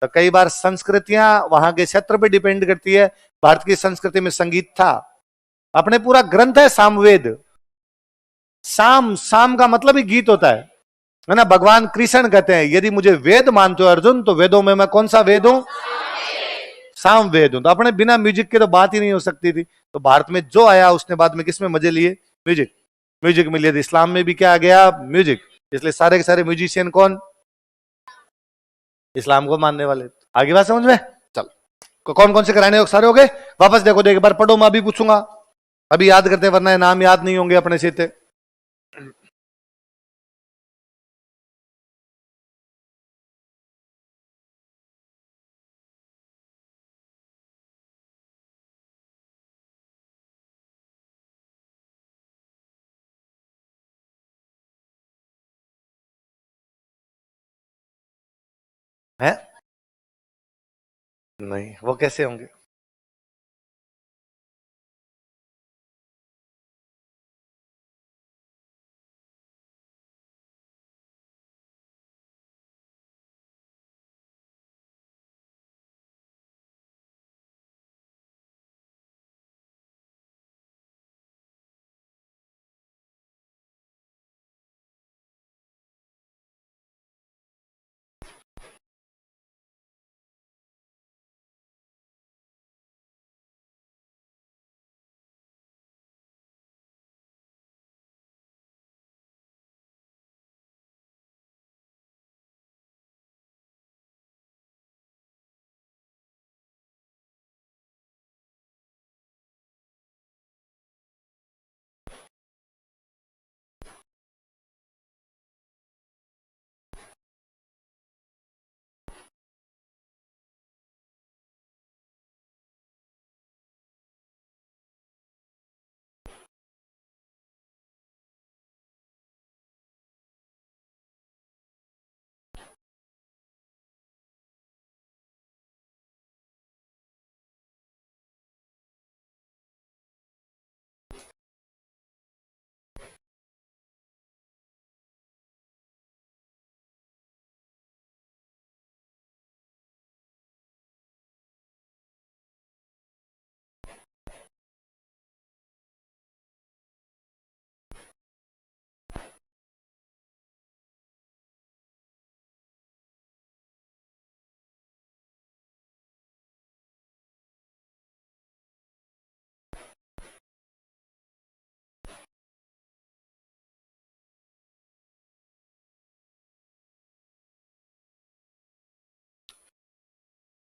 तो कई बार संस्कृतियां वहां के क्षेत्र पे डिपेंड करती है। भारत की संस्कृति में संगीत था, अपने पूरा ग्रंथ है सामवेद। साम साम का मतलब ही गीत होता है ना। भगवान कृष्ण कहते हैं यदि मुझे वेद मानते हो अर्जुन, तो वेदों में मैं कौन सा वेद हूं? साम वेद हूं। तो अपने बिना म्यूजिक के तो बात ही नहीं हो सकती थी। तो भारत में जो आया उसने बाद में किस में मजे लिए? म्यूजिक। म्यूजिक में लिए। इस्लाम में भी क्या आ गया? म्यूजिक। इसलिए सारे के सारे म्यूजिशियन कौन? इस्लाम को मानने वाले। आगे बात समझ में? चल, कौन कौन से कराने सारे हो गए? वापस देखो, एक बार पढ़ो, मैं अभी पूछूंगा। अभी याद करते, वरना नाम याद नहीं होंगे अपने से। है नहीं, वो कैसे होंगे?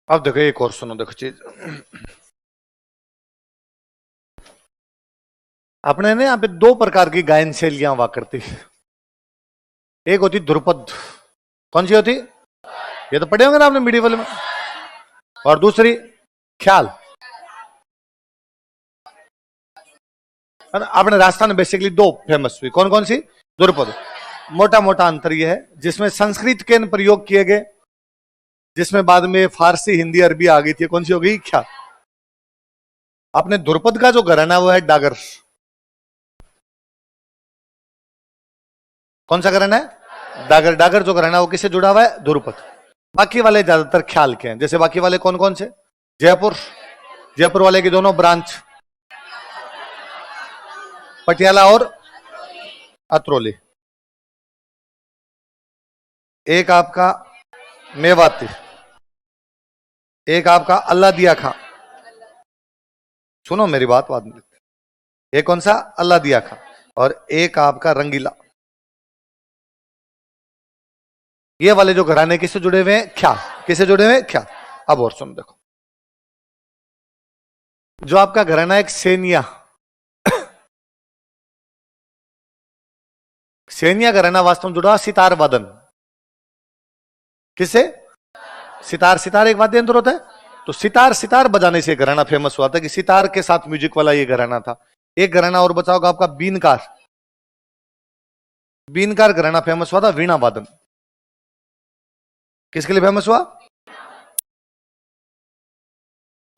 अब देखो एक और सुनो, देखो चीज। अपने ने यहाँ पे दो प्रकार की गायन शैलियां हुआ करती। एक होती ध्रुपद। कौन सी होती? ये तो पढ़े होंगे ना आपने मीडिएवल में। और दूसरी ख्याल। अपने राजस्थान में बेसिकली दो फेमस हुई। कौन कौन सी? ध्रुपद। मोटा मोटा अंतर यह है जिसमें संस्कृत के प्रयोग किए गए, जिसमें बाद में फारसी हिंदी अरबी आ गई थी। कौन सी हो गई? ख्याल। अपने ध्रुपद का जो घराना वो है डागर। कौन सा घराना है? डागर। डागर जो घराना वो किससे जुड़ा हुआ है? ध्रुपद। बाकी वाले ज्यादातर ख्याल के हैं। जैसे बाकी वाले कौन कौन से? जयपुर। जयपुर वाले की दोनों ब्रांच, पटियाला और अतरौली। एक आपका मेवाती, एक आपका अल्लादिया खां। सुनो मेरी बात, बाद में। एक कौन सा? अल्लादिया खां। और एक आपका रंगीला। ये वाले जो घराने किससे जुड़े हुए हैं? ख्याल। किससे जुड़े हुए हैं? ख्याल। अब और सुन देखो, जो आपका घराना एक सेनिया, सेनिया घराना वास्तव में जुड़ा सितार वादन। किससे? सितार। सितार एक वाद्य यंत्र होता है। तो सितार, सितार बजाने से घराना फेमस हुआ था कि सितार के साथ म्यूजिक वाला ये घराना था। एक घराना और बचा होगा आपका बीनकार। बीनकार घराना फेमस हुआ था वीणा वादन। किसके लिए फेमस हुआ?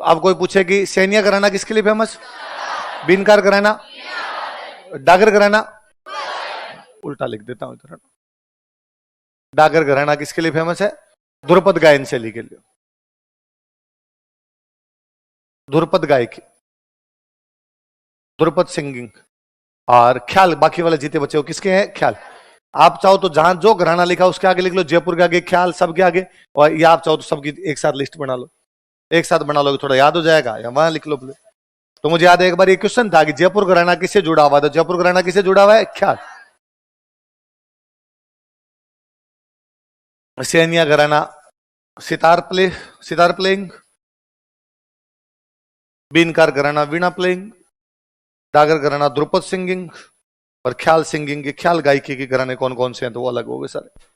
अब कोई पूछे कि सैनिया घराना किसके लिए फेमस? बीनकार घराना, डागर घराना, उल्टा लिख देता हूं इधर। डागर घराना किसके लिए फेमस है? ध्रुपद गायन शैली के लिए, ध्रुपद गायकी, ध्रुपद सिंगिंग। और ख्याल बाकी वाले जीते बच्चे हो किसके हैं? ख्याल। आप चाहो तो जहां जो घराना लिखा उसके आगे लिख लो, जयपुर के आगे ख्याल, सबके आगे। और या आप चाहो तो सबकी एक साथ लिस्ट बना लो, एक साथ बना लो, थोड़ा याद हो जाएगा, या वहां लिख लो। तो मुझे याद है एक बार ये क्वेश्चन था कि जयपुर घराना किससे जुड़ा हुआ था? जयपुर घराना किससे जुड़ा हुआ है? ख्याल। सैनिया घराना सितार प्लेइंग, बीनकार घराना वीणा प्लेइंग, डागर घराना ध्रुपद सिंगिंग, और ख्याल सिंगिंग के ख्याल गायकी के घराने कौन कौन से हैं? तो वो अलग हो गए सारे।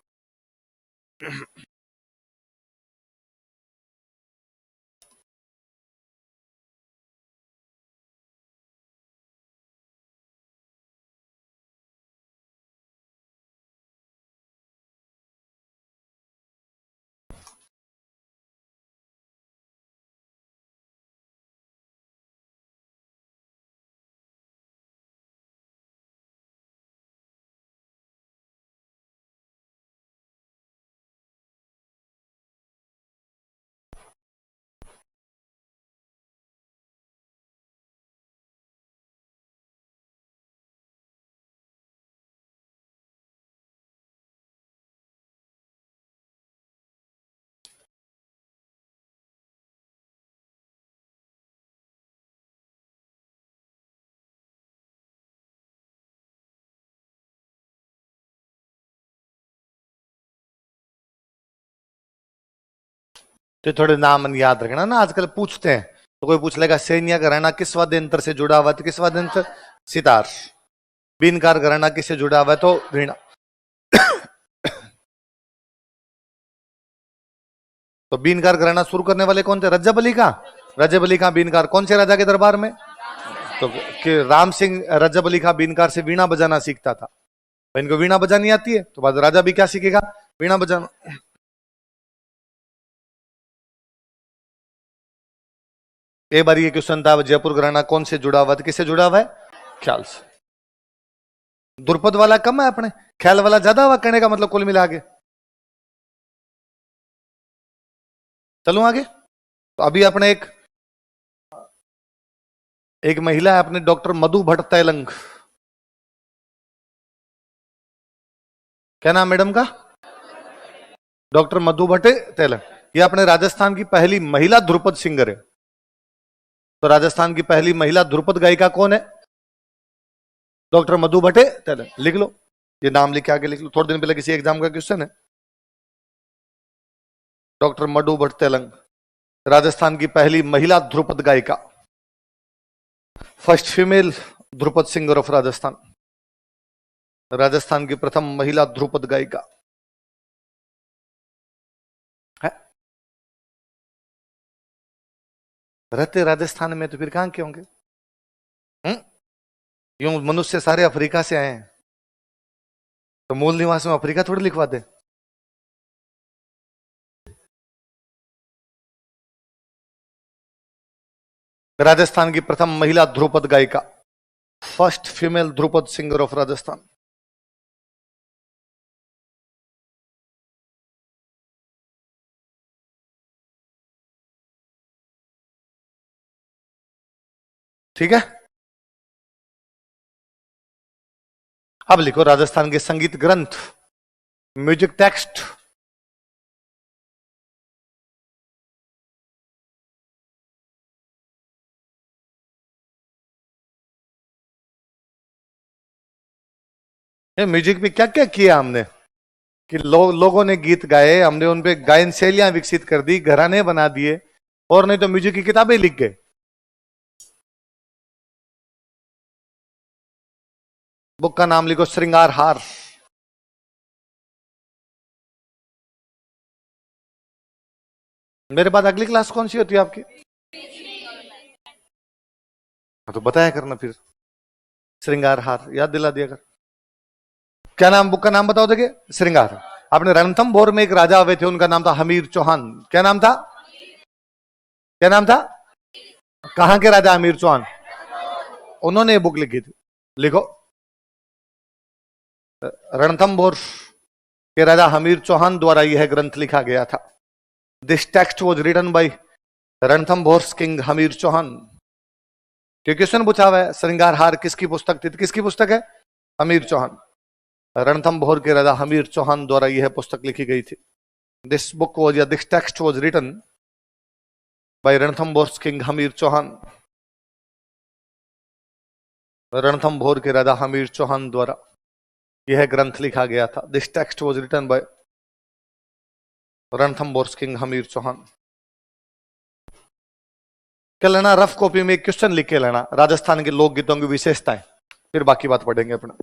तो थोड़े नाम याद रखना ना, आजकल पूछते हैं तो कोई पूछ लेगा सैनिया घराना किस वाद्य यंत्र से जुड़ा हुआ? तो किस वाद्य यंत्र? सितार। बीनकार घराना किससे जुड़ा हुआ है? तो वीणा। तो बीनकार घराना शुरू करने वाले कौन थे? रज्जब अली खां। रज्जब अली खां बीनकार कौन से राजा के दरबार में? तो कि राम सिंह रज्जब अली खां बीनकार से वीणा बजाना सीखता था। इनको वीणा बजानी आती है तो बाद राजा भी क्या सीखेगा? वीणा बजाना। एक बार ये क्वेश्चन था जयपुर घराना कौन से जुड़ा हुआ था? किससे जुड़ा हुआ है? ख्याल से। ध्रुपद वाला कम है अपने, ख्याल वाला ज्यादा हुआ, कहने का मतलब कुल मिला के। चलूं आगे। तो अभी अपने एक महिला है अपने, डॉक्टर मधु भट्ट तैलंग। क्या नाम मैडम का? डॉक्टर मधु भट्ट तैलंग। ये अपने राजस्थान की पहली महिला ध्रुपद सिंगर है। तो राजस्थान की पहली महिला ध्रुपद गायिका कौन है? डॉक्टर मधु भट्ट तैलंग। लिख लो, ये नाम लिख के आगे लिख लो, थोड़े दिन पहले किसी एग्जाम का क्वेश्चन है। डॉक्टर मधु भट्ट तैलंग राजस्थान की पहली महिला ध्रुपद गायिका, first female Dhrupad singer of Rajasthan. Rajasthan की प्रथम महिला ध्रुपद गायिका है। रहते राजस्थान में तो फिर कहां के होंगे? यूं मनुष्य सारे अफ्रीका से आए हैं, तो मूल निवास में अफ्रीका थोड़ी लिखवा दे। राजस्थान की प्रथम महिला ध्रुपद गायिका, first female Dhrupad singer of Rajasthan. ठीक है। अब लिखो राजस्थान के संगीत ग्रंथ, म्यूजिक टेक्स्ट। म्यूजिक में क्या क्या किया हमने कि लोगों ने गीत गाए, हमने उन पे गायन शैलियां विकसित कर दी, घराने बना दिए, और नहीं तो म्यूजिक की किताबें लिख गए। बुक का नाम लिखो श्रृंगार हार। मेरे बाद अगली क्लास कौन सी होती है आपकी? तो बताया करना फिर। श्रृंगार हार याद दिला दिया कर। क्या नाम, बुक का नाम बताओ देखिए? श्रृंगार। आपने रणथंभौर में एक राजा हुए थे, उनका नाम था हमीर चौहान। क्या नाम था? क्या नाम था? कहां के राजा हमीर चौहान? उन्होंने ये बुक लिखी थी, लिखो। रणथंभौर के राजा हमीर चौहान द्वारा यह ग्रंथ लिखा गया था। This text was written by Ranthambore king Hammir Chauhan. Question पूछा हुआ है, श्रृंगार हार किसकी पुस्तक थी? किसकी पुस्तक है? हमीर चौहान। रणथंभौर के राजा हमीर चौहान द्वारा यह पुस्तक लिखी गई थी। दिस बुक वॉज या this text was written by Ranthambore king Hammir Chauhan. Ranthambore के राजा हमीर चौहान द्वारा यह ग्रंथ लिखा गया था। This text was written by Ranthambore king Hammir Chauhan. क्या लेना, रफ कॉपी में एक क्वेश्चन लिख के लेना, राजस्थान के लोकगीतों की विशेषताएं, फिर बाकी बात पढ़ेंगे अपना।